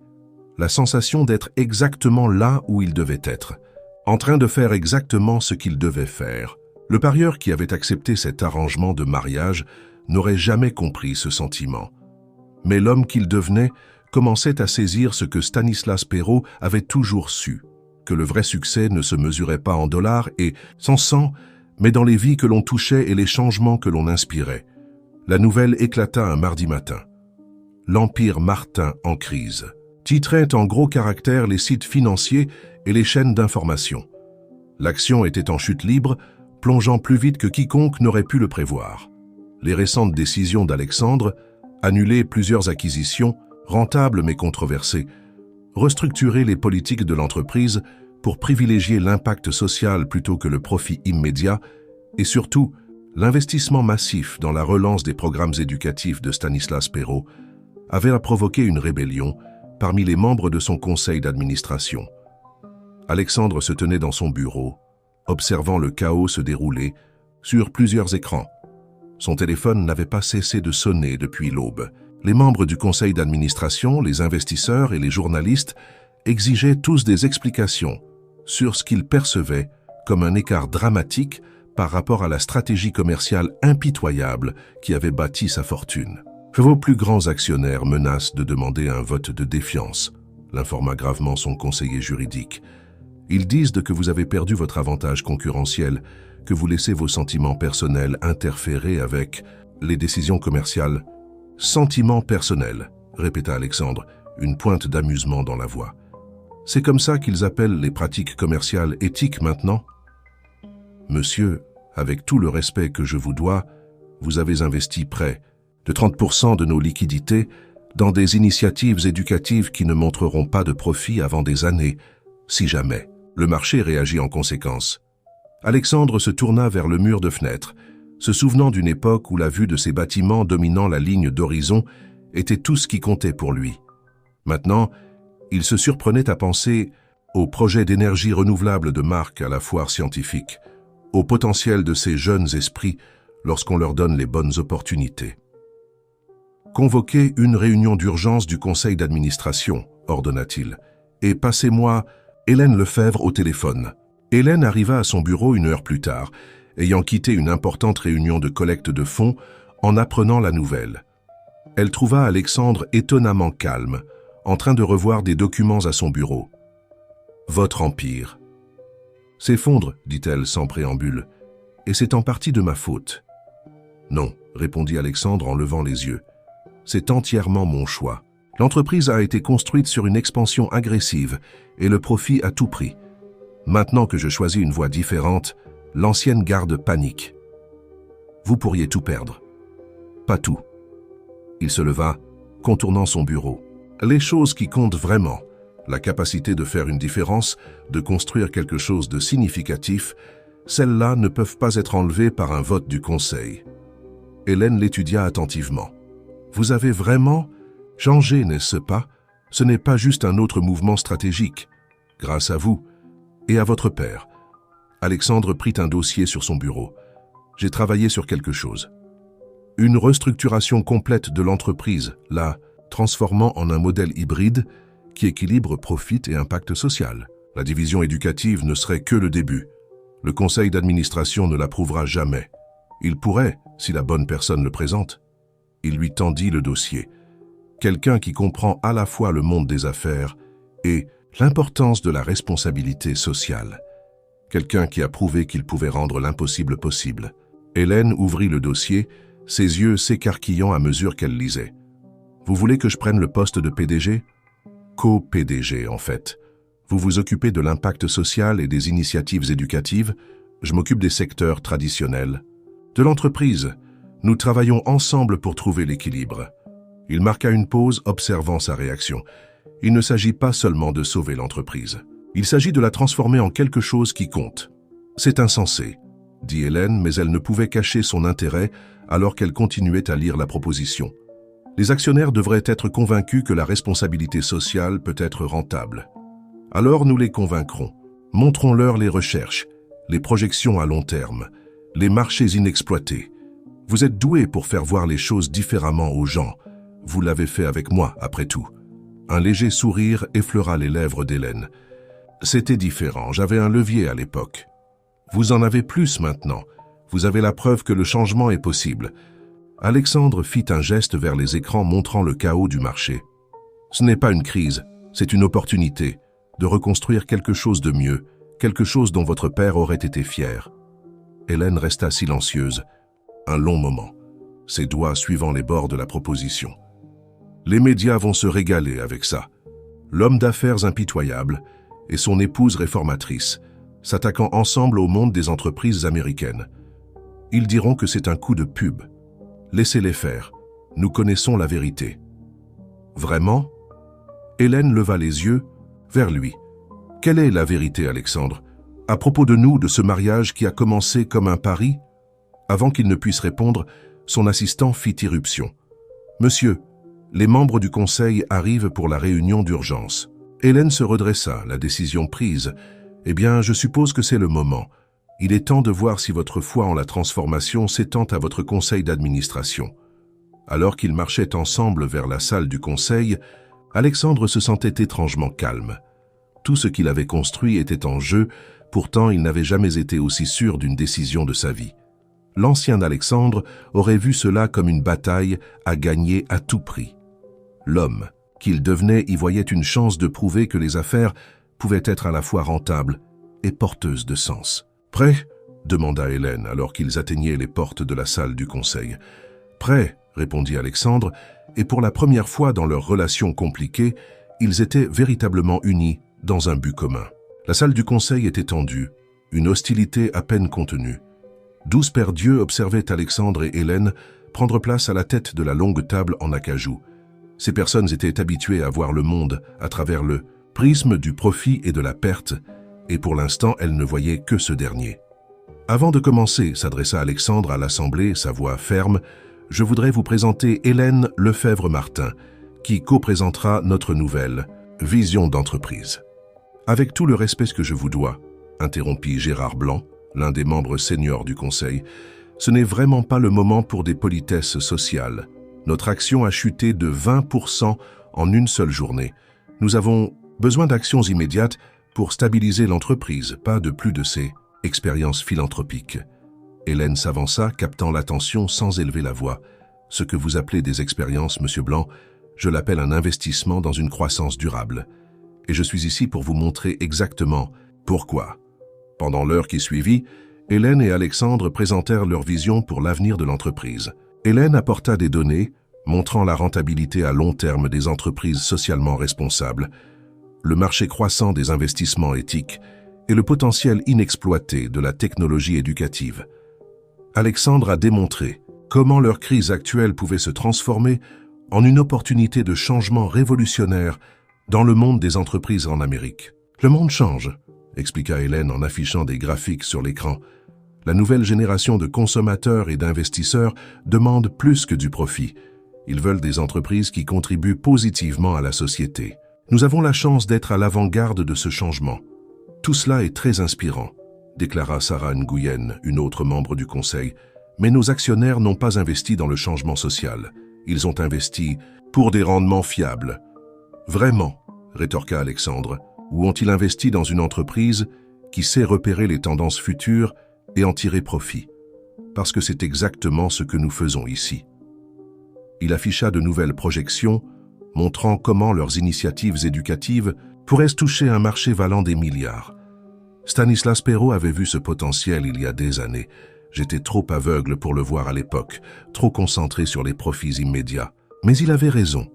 S1: La sensation d'être exactement là où il devait être, en train de faire exactement ce qu'il devait faire. Le parieur qui avait accepté cet arrangement de mariage n'aurait jamais compris ce sentiment. Mais l'homme qu'il devenait commençait à saisir ce que Stanislas Perrault avait toujours su, que le vrai succès ne se mesurait pas en dollars et sans sang, mais dans les vies que l'on touchait et les changements que l'on inspirait. La nouvelle éclata un mardi matin. L'Empire Martin en crise titrait en gros caractères les sites financiers et les chaînes d'information. L'action était en chute libre, plongeant plus vite que quiconque n'aurait pu le prévoir. Les récentes décisions d'Alexandre, annuler plusieurs acquisitions, rentables mais controversées, restructurer les politiques de l'entreprise pour privilégier l'impact social plutôt que le profit immédiat, et surtout, l'investissement massif dans la relance des programmes éducatifs de Stanislas Perrault avait provoqué une rébellion parmi les membres de son conseil d'administration. Alexandre se tenait dans son bureau, observant le chaos se dérouler sur plusieurs écrans. Son téléphone n'avait pas cessé de sonner depuis l'aube. Les membres du conseil d'administration, les investisseurs et les journalistes exigeaient tous des explications sur ce qu'ils percevaient comme un écart dramatique par rapport à la stratégie commerciale impitoyable qui avait bâti sa fortune. Vos plus grands actionnaires menacent de demander un vote de défiance, l'informa gravement son conseiller juridique. Ils disent que vous avez perdu votre avantage concurrentiel, que vous laissez vos sentiments personnels interférer avec les décisions commerciales. Sentiments personnels, répéta Alexandre, une pointe d'amusement dans la voix. C'est comme ça qu'ils appellent les pratiques commerciales éthiques maintenant? Monsieur, avec tout le respect que je vous dois, vous avez investi près de 30% de nos liquidités dans des initiatives éducatives qui ne montreront pas de profit avant des années, si jamais. Le marché réagit en conséquence. Alexandre se tourna vers le mur de fenêtre, se souvenant d'une époque où la vue de ces bâtiments dominant la ligne d'horizon était tout ce qui comptait pour lui. Maintenant, il se surprenait à penser au projet d'énergie renouvelable de Marc à la foire scientifique, au potentiel de ces jeunes esprits lorsqu'on leur donne les bonnes opportunités. Convoquez une réunion d'urgence du conseil d'administration, ordonna-t-il, et passez-moi Hélène Lefebvre au téléphone. Hélène arriva à son bureau une heure plus tard, ayant quitté une importante réunion de collecte de fonds en apprenant la nouvelle. Elle trouva Alexandre étonnamment calme, en train de revoir des documents à son bureau. « Votre empire. »« S'effondre, dit-elle sans préambule, et c'est en partie de ma faute. »« Non, répondit Alexandre en levant les yeux. C'est entièrement mon choix. L'entreprise a été construite sur une expansion agressive et le profit à tout prix. Maintenant que je choisis une voie différente, l'ancienne garde panique. Vous pourriez tout perdre. Pas tout. Il se leva, contournant son bureau. Les choses qui comptent vraiment, la capacité de faire une différence, de construire quelque chose de significatif, celles-là ne peuvent pas être enlevées par un vote du conseil. Hélène l'étudia attentivement. Vous avez vraiment changé, n'est-ce pas? Ce n'est pas juste un autre mouvement stratégique. Grâce à vous et à votre père. Alexandre prit un dossier sur son bureau. J'ai travaillé sur quelque chose. Une restructuration complète de l'entreprise, la transformant en un modèle hybride qui équilibre profit et impact social. La division éducative ne serait que le début. Le conseil d'administration ne l'approuvera jamais. Il pourrait, si la bonne personne le présente. Il lui tendit le dossier. Quelqu'un qui comprend à la fois le monde des affaires et l'importance de la responsabilité sociale. Quelqu'un qui a prouvé qu'il pouvait rendre l'impossible possible. Hélène ouvrit le dossier, ses yeux s'écarquillant à mesure qu'elle lisait. « Vous voulez que je prenne le poste de PDG ?» « Co-PDG, en fait. Vous vous occupez de l'impact social et des initiatives éducatives. Je m'occupe des secteurs traditionnels. De l'entreprise, nous travaillons ensemble pour trouver l'équilibre. » Il marqua une pause, observant sa réaction. Il ne s'agit pas seulement de sauver l'entreprise. Il s'agit de la transformer en quelque chose qui compte. « C'est insensé, » dit Hélène, mais elle ne pouvait cacher son intérêt alors qu'elle continuait à lire la proposition. Les actionnaires devraient être convaincus que la responsabilité sociale peut être rentable. Alors nous les convaincrons. Montrons-leur les recherches, les projections à long terme, les marchés inexploités. Vous êtes doués pour faire voir les choses différemment aux gens. Vous l'avez fait avec moi, après tout. Un léger sourire effleura les lèvres d'Hélène. C'était différent, j'avais un levier à l'époque. Vous en avez plus maintenant. Vous avez la preuve que le changement est possible. Alexandre fit un geste vers les écrans montrant le chaos du marché. Ce n'est pas une crise, c'est une opportunité de reconstruire quelque chose de mieux, quelque chose dont votre père aurait été fier. Hélène resta silencieuse, un long moment, ses doigts suivant les bords de la proposition. Les médias vont se régaler avec ça. L'homme d'affaires impitoyable et son épouse réformatrice, s'attaquant ensemble au monde des entreprises américaines. Ils diront que c'est un coup de pub. Laissez-les faire. Nous connaissons la vérité. Vraiment ? Hélène leva les yeux vers lui. Quelle est la vérité, Alexandre, à propos de nous, de ce mariage qui a commencé comme un pari ? Avant qu'il ne puisse répondre, son assistant fit irruption. Monsieur, les membres du conseil arrivent pour la réunion d'urgence. Hélène se redressa, la décision prise. Eh bien, je suppose que c'est le moment. Il est temps de voir si votre foi en la transformation s'étend à votre conseil d'administration. Alors qu'ils marchaient ensemble vers la salle du conseil, Alexandre se sentait étrangement calme. Tout ce qu'il avait construit était en jeu, pourtant il n'avait jamais été aussi sûr d'une décision de sa vie. L'ancien Alexandre aurait vu cela comme une bataille à gagner à tout prix. L'homme qu'il devenait y voyait une chance de prouver que les affaires pouvaient être à la fois rentables et porteuses de sens. « Prêt ?» demanda Hélène alors qu'ils atteignaient les portes de la salle du conseil. « Prêt ?» répondit Alexandre, et pour la première fois dans leur relation compliquée, ils étaient véritablement unis dans un but commun. La salle du conseil était tendue, une hostilité à peine contenue. 12 paires d'yeux observaient Alexandre et Hélène prendre place à la tête de la longue table en acajou. Ces personnes étaient habituées à voir le monde à travers le prisme du profit et de la perte, et pour l'instant, elles ne voyaient que ce dernier. « Avant de commencer, s'adressa Alexandre à l'Assemblée, sa voix ferme, je voudrais vous présenter Hélène Lefebvre-Martin, qui co-présentera notre nouvelle vision d'entreprise. » « Avec tout le respect que je vous dois, interrompit Gérard Blanc, l'un des membres seniors du Conseil, ce n'est vraiment pas le moment pour des politesses sociales. Notre action a chuté de 20% en une seule journée. Nous avons besoin d'actions immédiates pour stabiliser l'entreprise, pas de plus de ces expériences philanthropiques. Hélène s'avança, captant l'attention sans élever la voix. Ce que vous appelez des expériences, Monsieur Blanc, je l'appelle un investissement dans une croissance durable. Et je suis ici pour vous montrer exactement pourquoi. Pendant l'heure qui suivit, Hélène et Alexandre présentèrent leur vision pour l'avenir de l'entreprise. Hélène apporta des données montrant la rentabilité à long terme des entreprises socialement responsables, le marché croissant des investissements éthiques et le potentiel inexploité de la technologie éducative. Alexandre a démontré comment leur crise actuelle pouvait se transformer en une opportunité de changement révolutionnaire dans le monde des entreprises en Amérique. Le monde change, expliqua Hélène en affichant des graphiques sur l'écran. La nouvelle génération de consommateurs et d'investisseurs demande plus que du profit. Ils veulent des entreprises qui contribuent positivement à la société. Nous avons la chance d'être à l'avant-garde de ce changement. Tout cela est très inspirant, déclara Sarah Nguyen, une autre membre du Conseil. Mais nos actionnaires n'ont pas investi dans le changement social. Ils ont investi pour des rendements fiables. Vraiment, rétorqua Alexandre, ou ont-ils investi dans une entreprise qui sait repérer les tendances futures et en tirer profit? parce que c'est exactement ce que nous faisons ici. Il afficha de nouvelles projections, montrant comment leurs initiatives éducatives pourraient toucher un marché valant des milliards. Stanislas Perrault avait vu ce potentiel il y a des années. J'étais trop aveugle pour le voir à l'époque, trop concentré sur les profits immédiats. Mais il avait raison.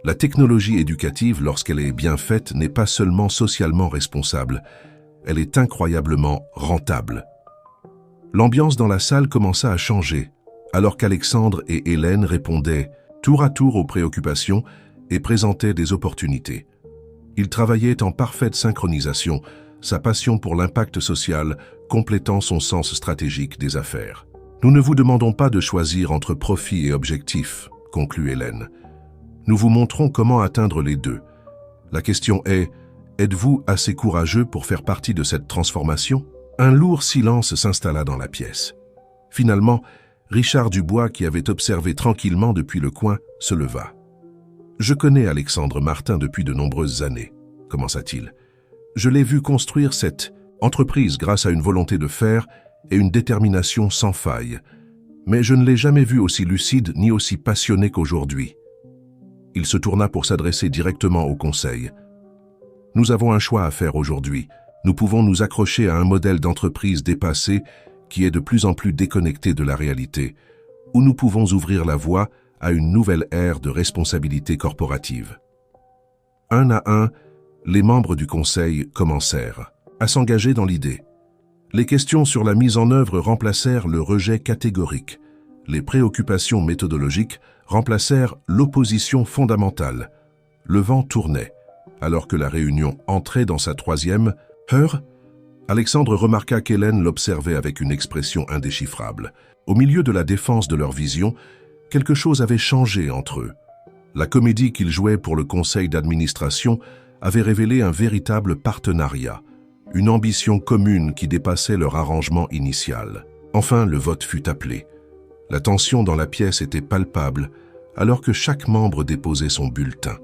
S1: La technologie éducative, lorsqu'elle est bien faite, n'est pas seulement socialement responsable, elle est incroyablement rentable. L'ambiance dans la salle commença à changer, alors qu'Alexandre et Hélène répondaient tour à tour aux préoccupations et présentaient des opportunités. Ils travaillaient en parfaite synchronisation, sa passion pour l'impact social complétant son sens stratégique des affaires. « Nous ne vous demandons pas de choisir entre profit et objectif », conclut Hélène. « Nous vous montrons comment atteindre les deux. La question est, êtes-vous assez courageux pour faire partie de cette transformation ?» Un lourd silence s'installa dans la pièce. Finalement, Richard Dubois, qui avait observé tranquillement depuis le coin, se leva. « Je connais Alexandre Martin depuis de nombreuses années, » commença-t-il. « Je l'ai vu construire cette entreprise grâce à une volonté de faire et une détermination sans faille. Mais je ne l'ai jamais vu aussi lucide ni aussi passionné qu'aujourd'hui. » Il se tourna pour s'adresser directement au conseil. « Nous avons un choix à faire aujourd'hui. Nous pouvons nous accrocher à un modèle d'entreprise dépassé qui est de plus en plus déconnecté de la réalité, ou nous pouvons ouvrir la voie à une nouvelle ère de responsabilité corporative. » Un à un, les membres du conseil commencèrent à s'engager dans l'idée. Les questions sur la mise en œuvre remplacèrent le rejet catégorique. Les préoccupations méthodologiques remplacèrent l'opposition fondamentale. Le vent tournait. Alors que la réunion entrait dans sa troisième heure, Alexandre remarqua qu'Hélène l'observait avec une expression indéchiffrable. Au milieu de la défense de leur vision, quelque chose avait changé entre eux. La comédie qu'ils jouaient pour le conseil d'administration avait révélé un véritable partenariat, une ambition commune qui dépassait leur arrangement initial. Enfin, le vote fut appelé. La tension dans la pièce était palpable, alors que chaque membre déposait son bulletin.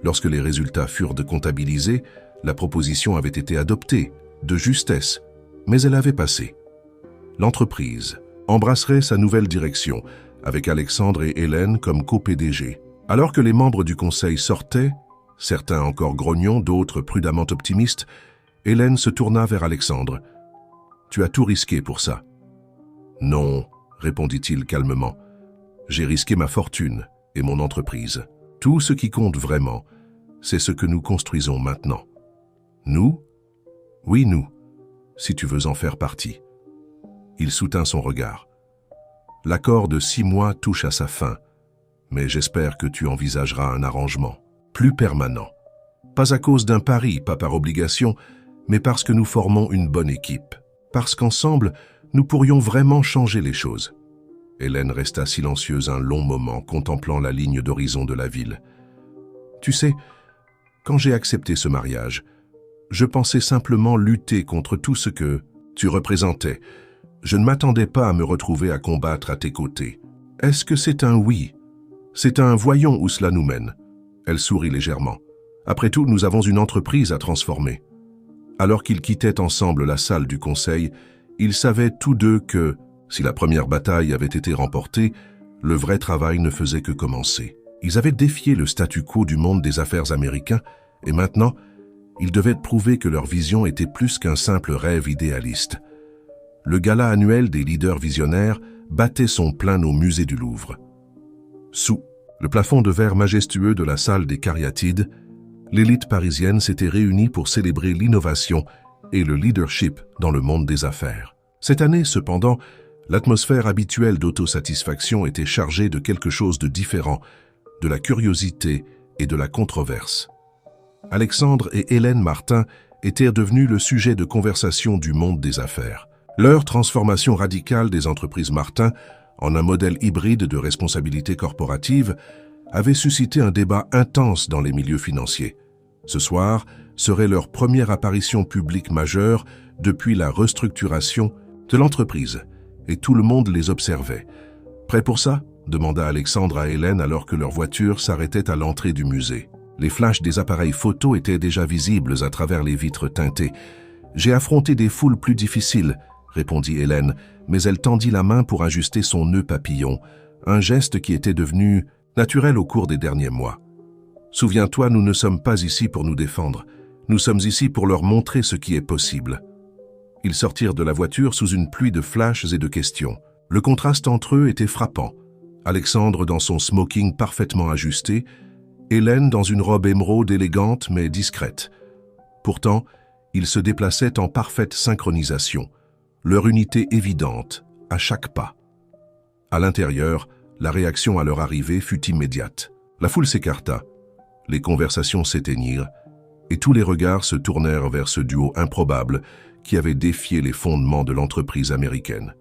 S1: Lorsque les résultats furent comptabilisés, la proposition avait été adoptée, de justesse, mais elle avait passé. L'entreprise embrasserait sa nouvelle direction, avec Alexandre et Hélène comme co-PDG. Alors que les membres du conseil sortaient, certains encore grognons, d'autres prudemment optimistes, Hélène se tourna vers Alexandre. « Tu as tout risqué pour ça. »« Non, » répondit-il calmement. « J'ai risqué ma fortune et mon entreprise. Tout ce qui compte vraiment, c'est ce que nous construisons maintenant. » « Nous ? Oui, nous, si tu veux en faire partie. » Il soutint son regard. « L'accord de 6 mois touche à sa fin, mais j'espère que tu envisageras un arrangement plus permanent. Pas à cause d'un pari, pas par obligation, mais parce que nous formons une bonne équipe. Parce qu'ensemble, nous pourrions vraiment changer les choses. » Hélène resta silencieuse un long moment, contemplant la ligne d'horizon de la ville. « Tu sais, quand j'ai accepté ce mariage, je pensais simplement lutter contre tout ce que tu représentais. Je ne m'attendais pas à me retrouver à combattre à tes côtés. Est-ce que c'est un oui? C'est un voyons où cela nous mène. » Elle sourit légèrement. « Après tout, nous avons une entreprise à transformer. » Alors qu'ils quittaient ensemble la salle du conseil, ils savaient tous deux que, si la première bataille avait été remportée, le vrai travail ne faisait que commencer. Ils avaient défié le statu quo du monde des affaires américain, et maintenant, ils devaient prouver que leur vision était plus qu'un simple rêve idéaliste. Le gala annuel des leaders visionnaires battait son plein au musée du Louvre. Sous le plafond de verre majestueux de la salle des Cariatides, l'élite parisienne s'était réunie pour célébrer l'innovation et le leadership dans le monde des affaires. Cette année, cependant, l'atmosphère habituelle d'autosatisfaction était chargée de quelque chose de différent, de la curiosité et de la controverse. Alexandre et Hélène Martin étaient devenus le sujet de conversation du monde des affaires. Leur transformation radicale des entreprises Martin en un modèle hybride de responsabilité corporative avait suscité un débat intense dans les milieux financiers. Ce soir serait leur première apparition publique majeure depuis la restructuration de l'entreprise, et tout le monde les observait. « Prêt pour ça ?» demanda Alexandre à Hélène alors que leur voiture s'arrêtait à l'entrée du musée. Les flashs des appareils photo étaient déjà visibles à travers les vitres teintées. « J'ai affronté des foules plus difficiles », répondit Hélène, mais elle tendit la main pour ajuster son nœud papillon, un geste qui était devenu naturel au cours des derniers mois. Souviens-toi, nous ne sommes pas ici pour nous défendre. Nous sommes ici pour leur montrer ce qui est possible. Ils sortirent de la voiture sous une pluie de flashs et de questions. Le contraste entre eux était frappant. Alexandre dans son smoking parfaitement ajusté, Hélène dans une robe émeraude élégante mais discrète. Pourtant, ils se déplaçaient en parfaite synchronisation, leur unité évidente, à chaque pas. À l'intérieur, la réaction à leur arrivée fut immédiate. La foule s'écarta, les conversations s'éteignirent, et tous les regards se tournèrent vers ce duo improbable qui avait défié les fondements de l'entreprise américaine.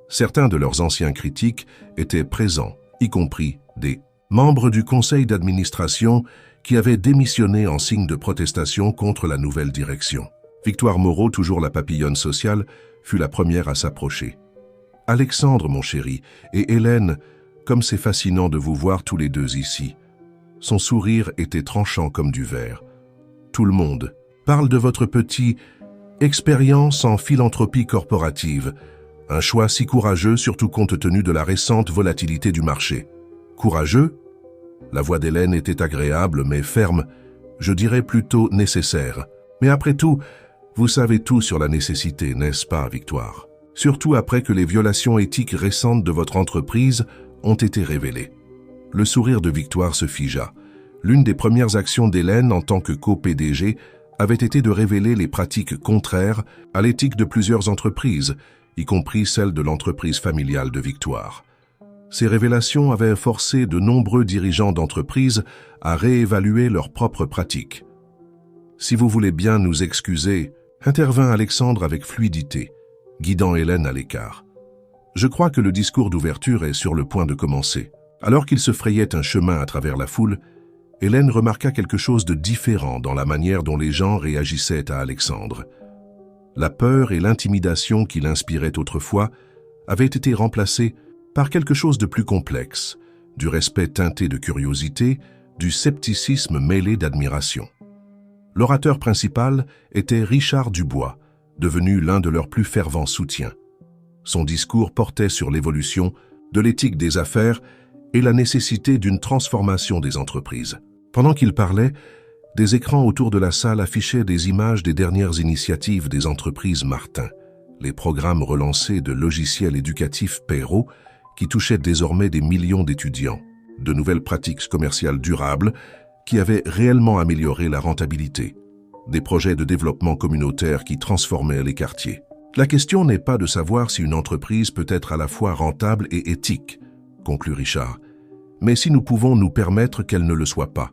S1: Certains de leurs anciens critiques étaient présents, y compris des membres du conseil d'administration qui avaient démissionné en signe de protestation contre la nouvelle direction. Victoire Moreau, toujours la papillonne sociale, fut la première à s'approcher. « Alexandre, mon chéri, et Hélène, comme c'est fascinant de vous voir tous les deux ici. » Son sourire était tranchant comme du verre. « Tout le monde parle de votre petit expérience en philanthropie corporative. Un choix si courageux, surtout compte tenu de la récente volatilité du marché. » « Courageux ?» La voix d'Hélène était agréable mais ferme, je dirais plutôt nécessaire. Mais après tout, vous savez tout sur la nécessité, n'est-ce pas, Victoire? Surtout après que les violations éthiques récentes de votre entreprise ont été révélées. Le sourire de Victoire se figea. L'une des premières actions d'Hélène en tant que co-PDG avait été de révéler les pratiques contraires à l'éthique de plusieurs entreprises, y compris celle de l'entreprise familiale de Victoire. Ces révélations avaient forcé de nombreux dirigeants d'entreprises à réévaluer leurs propres pratiques. « Si vous voulez bien nous excuser », intervint Alexandre avec fluidité, guidant Hélène à l'écart. « Je crois que le discours d'ouverture est sur le point de commencer. » Alors qu'il se frayait un chemin à travers la foule, Hélène remarqua quelque chose de différent dans la manière dont les gens réagissaient à Alexandre. La peur et l'intimidation qu'il inspirait autrefois avaient été remplacées par quelque chose de plus complexe, du respect teinté de curiosité, du scepticisme mêlé d'admiration. L'orateur principal était Richard Dubois, devenu l'un de leurs plus fervents soutiens. Son discours portait sur l'évolution de l'éthique des affaires et la nécessité d'une transformation des entreprises. Pendant qu'il parlait, des écrans autour de la salle affichaient des images des dernières initiatives des entreprises Martin, les programmes relancés de logiciels éducatifs Perrault qui touchaient désormais des millions d'étudiants, de nouvelles pratiques commerciales durables qui avaient réellement amélioré la rentabilité, des projets de développement communautaire qui transformaient les quartiers. La question n'est pas de savoir si une entreprise peut être à la fois rentable et éthique, conclut Richard, mais si nous pouvons nous permettre qu'elle ne le soit pas.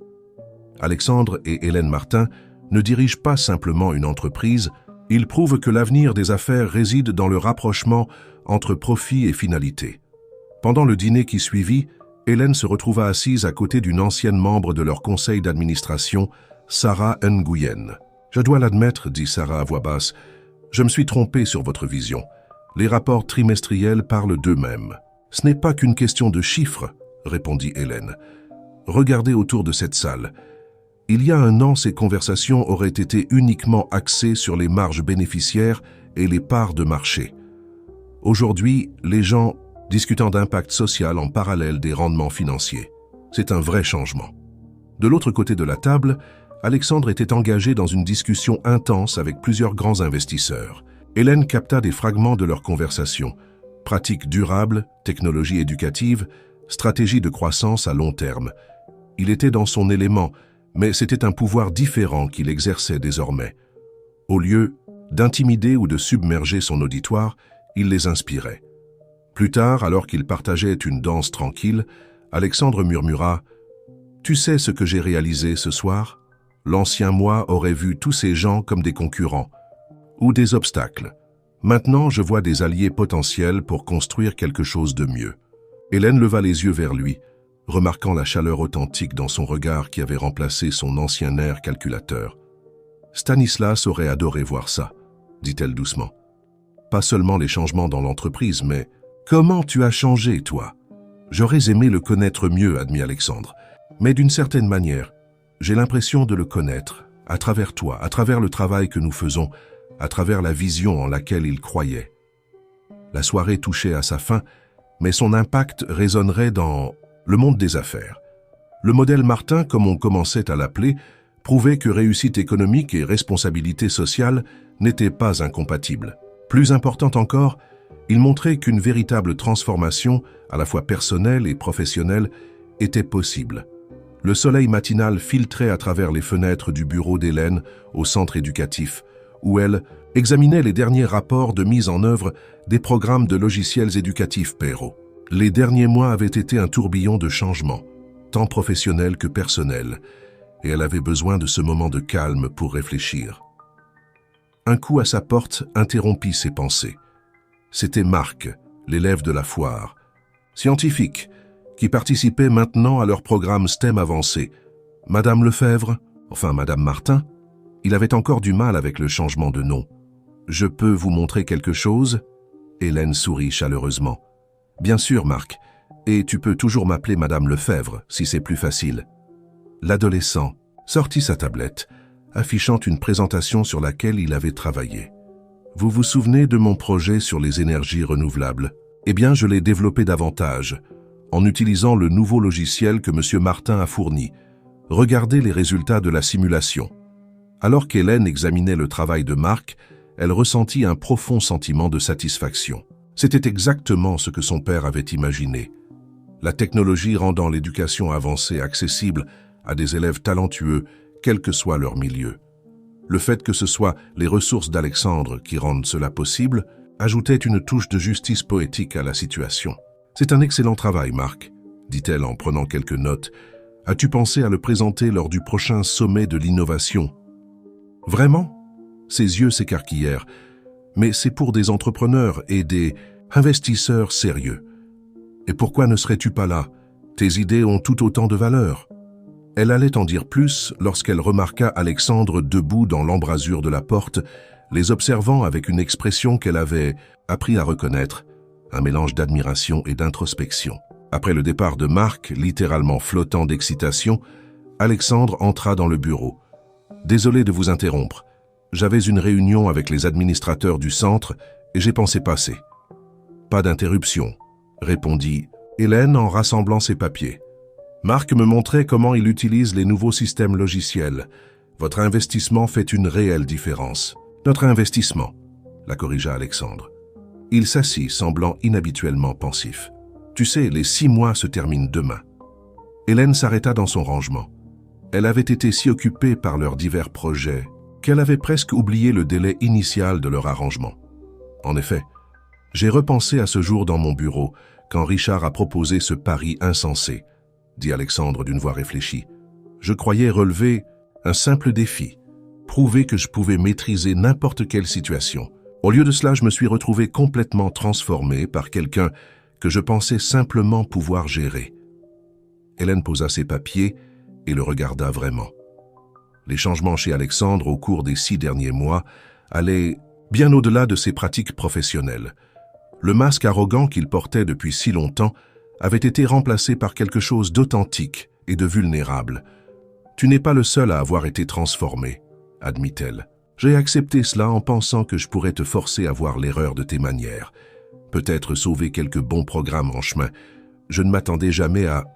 S1: Alexandre et Hélène Martin ne dirigent pas simplement une entreprise, ils prouvent que l'avenir des affaires réside dans le rapprochement entre profit et finalité. Pendant le dîner qui suivit, Hélène se retrouva assise à côté d'une ancienne membre de leur conseil d'administration, Sarah Nguyen. « Je dois l'admettre, dit Sarah à voix basse, je me suis trompée sur votre vision. Les rapports trimestriels parlent d'eux-mêmes. Ce n'est pas qu'une question de chiffres, répondit Hélène. Regardez autour de cette salle. Il y a un an, ces conversations auraient été uniquement axées sur les marges bénéficiaires et les parts de marché. Aujourd'hui, les gens discutant d'impact social en parallèle des rendements financiers. C'est un vrai changement. De l'autre côté de la table, Alexandre était engagé dans une discussion intense avec plusieurs grands investisseurs. Hélène capta des fragments de leur conversation. Pratiques durables, technologie éducative, stratégie de croissance à long terme. Il était dans son élément, mais c'était un pouvoir différent qu'il exerçait désormais. Au lieu d'intimider ou de submerger son auditoire, il les inspirait. Plus tard, alors qu'ils partageaient une danse tranquille, Alexandre murmura « Tu sais ce que j'ai réalisé ce soir ? L'ancien moi aurait vu tous ces gens comme des concurrents ou des obstacles. Maintenant, je vois des alliés potentiels pour construire quelque chose de mieux. » Hélène leva les yeux vers lui, remarquant la chaleur authentique dans son regard qui avait remplacé son ancien air calculateur. « Stanislas aurait adoré voir ça, » dit-elle doucement. « Pas seulement les changements dans l'entreprise, mais comment tu as changé, toi ? J'aurais aimé le connaître mieux, admit Alexandre. Mais d'une certaine manière, j'ai l'impression de le connaître, à travers toi, à travers le travail que nous faisons, à travers la vision en laquelle il croyait. La soirée touchait à sa fin, mais son impact résonnerait dans le monde des affaires. Le modèle Martin, comme on commençait à l'appeler, prouvait que réussite économique et responsabilité sociale n'étaient pas incompatibles. Plus important encore, il montrait qu'une véritable transformation, à la fois personnelle et professionnelle, était possible. Le soleil matinal filtrait à travers les fenêtres du bureau d'Hélène au centre éducatif, où elle examinait les derniers rapports de mise en œuvre des programmes de logiciels éducatifs Perrault. Les derniers mois avaient été un tourbillon de changements, tant professionnels que personnels, et elle avait besoin de ce moment de calme pour réfléchir. Un coup à sa porte interrompit ses pensées. C'était Marc, l'élève de la foire, scientifique, qui participait maintenant à leur programme STEM avancé. Madame Lefebvre, enfin Madame Martin, il avait encore du mal avec le changement de nom. « Je peux vous montrer quelque chose ?» Hélène sourit chaleureusement. « Bien sûr, Marc, et tu peux toujours m'appeler Madame Lefebvre, si c'est plus facile. » L'adolescent sortit sa tablette, affichant une présentation sur laquelle il avait travaillé. « Vous vous souvenez de mon projet sur les énergies renouvelables? Eh bien, je l'ai développé davantage, en utilisant le nouveau logiciel que M. Martin a fourni. Regardez les résultats de la simulation. » Alors qu'Hélène examinait le travail de Marc, elle ressentit un profond sentiment de satisfaction. C'était exactement ce que son père avait imaginé. La technologie rendant l'éducation avancée accessible à des élèves talentueux, quel que soit leur milieu. Le fait que ce soit les ressources d'Alexandre qui rendent cela possible ajoutait une touche de justice poétique à la situation. « C'est un excellent travail, Marc, » dit-elle en prenant quelques notes. « As-tu pensé à le présenter lors du prochain sommet de l'innovation ?» « Vraiment ?» Ses yeux s'écarquillèrent. « Mais c'est pour des entrepreneurs et des investisseurs sérieux. Et pourquoi ne serais-tu pas là? Tes idées ont tout autant de valeur. » Elle allait en dire plus lorsqu'elle remarqua Alexandre debout dans l'embrasure de la porte, les observant avec une expression qu'elle avait appris à reconnaître, un mélange d'admiration et d'introspection. Après le départ de Marc, littéralement flottant d'excitation, Alexandre entra dans le bureau. « Désolé de vous interrompre. J'avais une réunion avec les administrateurs du centre et j'ai pensé passer. »« Pas d'interruption, » répondit Hélène en rassemblant ses papiers. « Marc me montrait comment il utilise les nouveaux systèmes logiciels. Votre investissement fait une réelle différence. »« Notre investissement, » la corrigea Alexandre. Il s'assit, semblant inhabituellement pensif. « Tu sais, les 6 mois se terminent demain. » Hélène s'arrêta dans son rangement. Elle avait été si occupée par leurs divers projets qu'elle avait presque oublié le délai initial de leur arrangement. En effet, j'ai repensé à ce jour dans mon bureau quand Richard a proposé ce pari insensé, dit Alexandre d'une voix réfléchie. Je croyais relever un simple défi, prouver que je pouvais maîtriser n'importe quelle situation. Au lieu de cela, je me suis retrouvé complètement transformé par quelqu'un que je pensais simplement pouvoir gérer. Hélène posa ses papiers et le regarda vraiment. Les changements chez Alexandre au cours des 6 derniers mois allaient bien au-delà de ses pratiques professionnelles. Le masque arrogant qu'il portait depuis si longtemps avait été remplacé par quelque chose d'authentique et de vulnérable. « Tu n'es pas le seul à avoir été transformé, » admit-elle. « J'ai accepté cela en pensant que je pourrais te forcer à voir l'erreur de tes manières. Peut-être sauver quelques bons programmes en chemin. Je ne m'attendais jamais à... »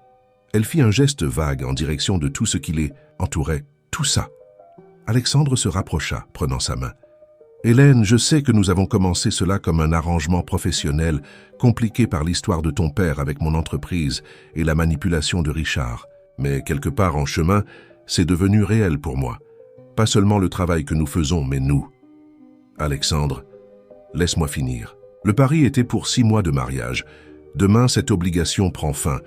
S1: Elle fit un geste vague en direction de tout ce qui les entourait. Tout ça. Alexandre se rapprocha, prenant sa main. « Hélène, je sais que nous avons commencé cela comme un arrangement professionnel, compliqué par l'histoire de ton père avec mon entreprise et la manipulation de Richard. Mais quelque part en chemin, c'est devenu réel pour moi. Pas seulement le travail que nous faisons, mais nous. » Alexandre, laisse-moi finir. Le pari était pour 6 mois de mariage. Demain, cette obligation prend fin.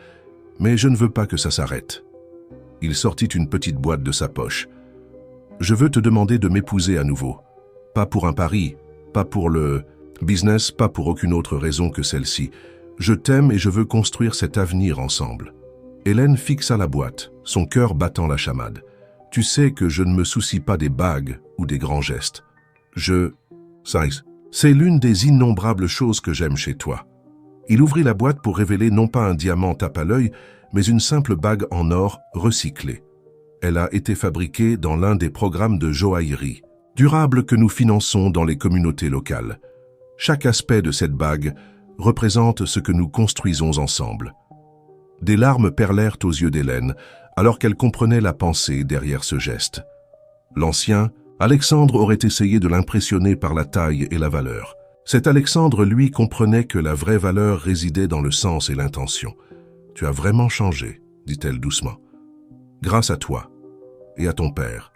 S1: Mais je ne veux pas que ça s'arrête. Il sortit une petite boîte de sa poche. « Je veux te demander de m'épouser à nouveau. Pas pour un pari, pas pour le business, pas pour aucune autre raison que celle-ci. Je t'aime et je veux construire cet avenir ensemble. » Hélène fixa la boîte, son cœur battant la chamade. « Tu sais que je ne me soucie pas des bagues ou des grands gestes. C'est l'une des innombrables choses que j'aime chez toi. » Il ouvrit la boîte pour révéler non pas un diamant tape à l'œil, mais une simple bague en or recyclée. Elle a été fabriquée dans l'un des programmes de joaillerie. durable que nous finançons dans les communautés locales. Chaque aspect de cette bague représente ce que nous construisons ensemble. Des larmes perlèrent aux yeux d'Hélène, alors qu'elle comprenait la pensée derrière ce geste. L'ancien, Alexandre aurait essayé de l'impressionner par la taille et la valeur. Cet Alexandre, lui, comprenait que la vraie valeur résidait dans le sens et l'intention. « Tu as vraiment changé », dit-elle doucement. « Grâce à toi, et à ton père,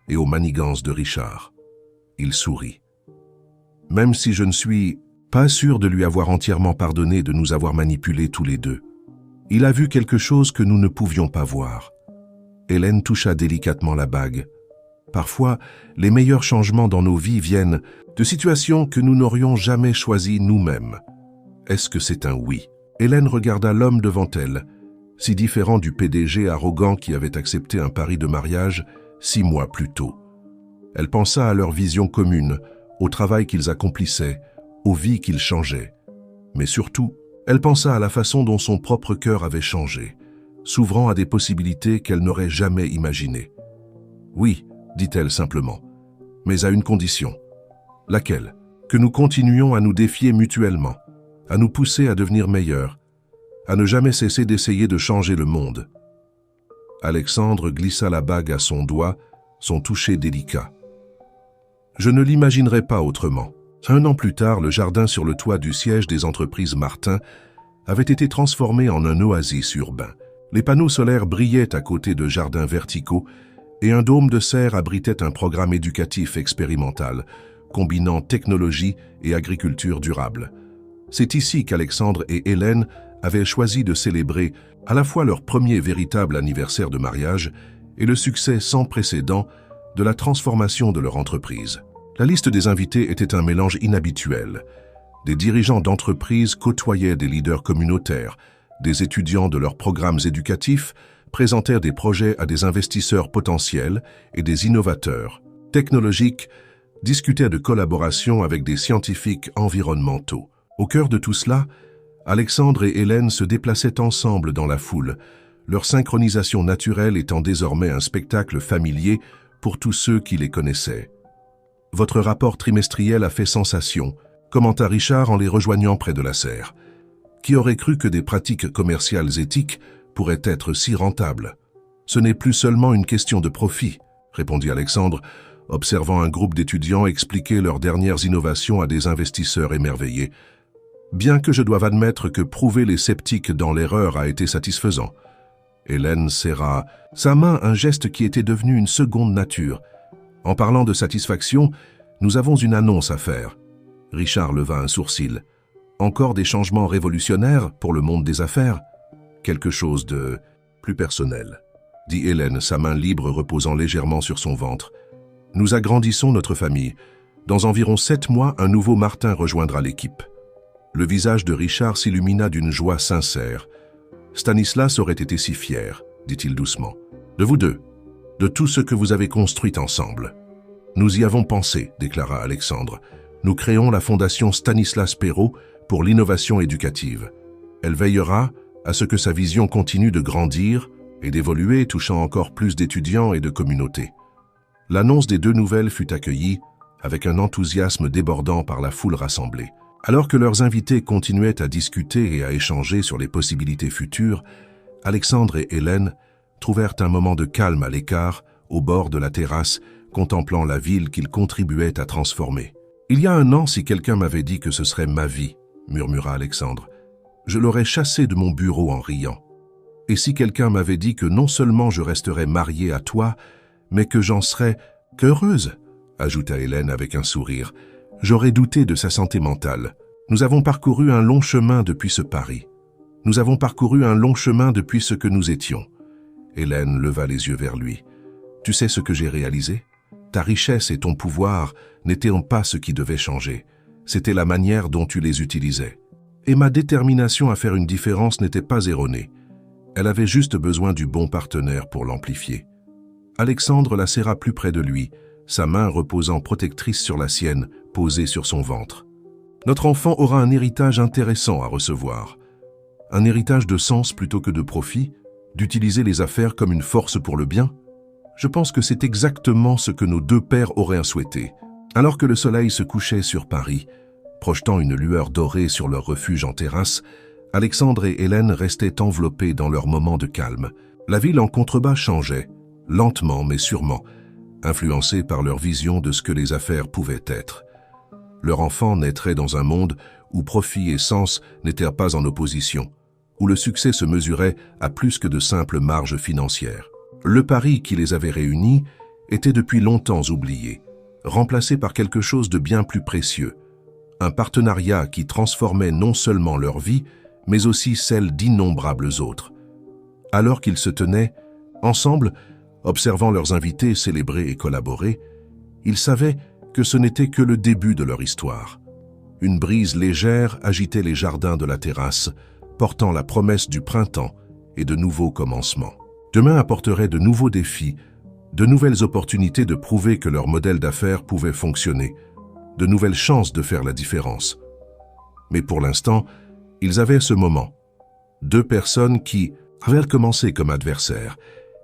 S1: et aux manigances de Richard. » Il sourit. « Même si je ne suis pas sûr de lui avoir entièrement pardonné de nous avoir manipulés tous les deux, il a vu quelque chose que nous ne pouvions pas voir. » Hélène toucha délicatement la bague. Parfois, les meilleurs changements dans nos vies viennent de situations que nous n'aurions jamais choisies nous-mêmes. Est-ce que c'est un oui? Hélène regarda l'homme devant elle, si différent du PDG arrogant qui avait accepté un pari de mariage 6 mois plus tôt. Elle pensa à leur vision commune, au travail qu'ils accomplissaient, aux vies qu'ils changeaient. Mais surtout, elle pensa à la façon dont son propre cœur avait changé, s'ouvrant à des possibilités qu'elle n'aurait jamais imaginées. « Oui », dit-elle simplement, « mais à une condition. » « Laquelle ? Que nous continuions à nous défier mutuellement, à nous pousser à devenir meilleurs, à ne jamais cesser d'essayer de changer le monde. » Alexandre glissa la bague à son doigt, son toucher délicat. « Je ne l'imaginerais pas autrement. » 1 an plus tard, le jardin sur le toit du siège des entreprises Martin avait été transformé en un oasis urbain. Les panneaux solaires brillaient à côté de jardins verticaux et un dôme de serre abritait un programme éducatif expérimental, combinant technologie et agriculture durable. C'est ici qu'Alexandre et Hélène avaient choisi de célébrer à la fois leur premier véritable anniversaire de mariage et le succès sans précédent de la transformation de leur entreprise. La liste des invités était un mélange inhabituel. Des dirigeants d'entreprises côtoyaient des leaders communautaires, des étudiants de leurs programmes éducatifs présentèrent des projets à des investisseurs potentiels et des innovateurs technologiques discutaient de collaboration avec des scientifiques environnementaux. Au cœur de tout cela, Alexandre et Hélène se déplaçaient ensemble dans la foule, leur synchronisation naturelle étant désormais un spectacle familier pour tous ceux qui les connaissaient. « Votre rapport trimestriel a fait sensation », commenta Richard en les rejoignant près de la serre. « Qui aurait cru que des pratiques commerciales éthiques pourraient être si rentables ? Ce n'est plus seulement une question de profit, » répondit Alexandre, observant un groupe d'étudiants expliquer leurs dernières innovations à des investisseurs émerveillés. Bien que je doive admettre que prouver les sceptiques dans l'erreur a été satisfaisant. Hélène serra sa main, un geste qui était devenu une seconde nature. En parlant de satisfaction, nous avons une annonce à faire. Richard leva un sourcil. Encore des changements révolutionnaires pour le monde des affaires? Quelque chose de plus personnel, dit Hélène, sa main libre reposant légèrement sur son ventre. Nous agrandissons notre famille. Dans environ 7 mois, un nouveau Martin rejoindra l'équipe. Le visage de Richard s'illumina d'une joie sincère. Stanislas aurait été si fier, dit-il doucement. De vous deux, de tout ce que vous avez construit ensemble. Nous y avons pensé, déclara Alexandre. Nous créons la fondation Stanislas Perrault pour l'innovation éducative. Elle veillera à ce que sa vision continue de grandir et d'évoluer, touchant encore plus d'étudiants et de communautés. L'annonce des 2 nouvelles fut accueillie avec un enthousiasme débordant par la foule rassemblée. Alors que leurs invités continuaient à discuter et à échanger sur les possibilités futures, Alexandre et Hélène trouvèrent un moment de calme à l'écart, au bord de la terrasse, contemplant la ville qu'ils contribuaient à transformer. « Il y a 1 an, si quelqu'un m'avait dit que ce serait ma vie, » murmura Alexandre, « je l'aurais chassé de mon bureau en riant. Et si quelqu'un m'avait dit que non seulement je resterais marié à toi, mais que j'en serais qu'heureuse, » ajouta Hélène avec un sourire, « j'aurais douté de sa santé mentale. Nous avons parcouru un long chemin depuis ce pari. Nous avons parcouru un long chemin depuis ce que nous étions. » Hélène leva les yeux vers lui. « Tu sais ce que j'ai réalisé? Ta richesse et ton pouvoir n'étaient pas ce qui devait changer. C'était la manière dont tu les utilisais. Et ma détermination à faire une différence n'était pas erronée. Elle avait juste besoin du bon partenaire pour l'amplifier. » Alexandre la serra plus près de lui, sa main reposant protectrice sur la sienne, posée sur son ventre. « Notre enfant aura un héritage intéressant à recevoir. Un héritage de sens plutôt que de profit, d'utiliser les affaires comme une force pour le bien. Je pense que c'est exactement ce que nos deux pères auraient souhaité. Alors que le soleil se couchait sur Paris, projetant une lueur dorée sur leur refuge en terrasse, Alexandre et Hélène restaient enveloppés dans leur moment de calme. La ville en contrebas changeait, lentement mais sûrement, influencée par leur vision de ce que les affaires pouvaient être. Leur enfant naîtrait dans un monde où profit et sens n'étaient pas en opposition, où le succès se mesurait à plus que de simples marges financières. Le pari qui les avait réunis était depuis longtemps oublié, remplacé par quelque chose de bien plus précieux, un partenariat qui transformait non seulement leur vie, mais aussi celle d'innombrables autres. Alors qu'ils se tenaient, ensemble, observant leurs invités célébrer et collaborer, ils savaient que ce n'était que le début de leur histoire. Une brise légère agitait les jardins de la terrasse, portant la promesse du printemps et de nouveaux commencements. Demain apporterait de nouveaux défis, de nouvelles opportunités de prouver que leur modèle d'affaires pouvait fonctionner, de nouvelles chances de faire la différence. Mais pour l'instant, ils avaient ce moment. Deux personnes qui avaient commencé comme adversaires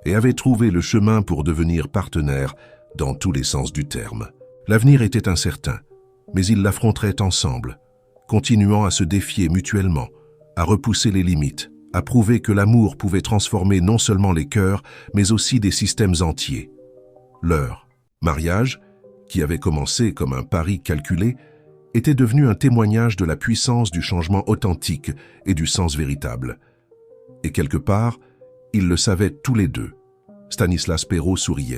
S1: et avaient trouvé le chemin pour devenir partenaires dans tous les sens du terme. L'avenir était incertain, mais ils l'affronteraient ensemble, continuant à se défier mutuellement, à repousser les limites, à prouver que l'amour pouvait transformer non seulement les cœurs, mais aussi des systèmes entiers. Leur mariage, qui avait commencé comme un pari calculé, était devenu un témoignage de la puissance du changement authentique et du sens véritable. Et quelque part, ils le savaient tous les deux. Stanislas Perrault souriait.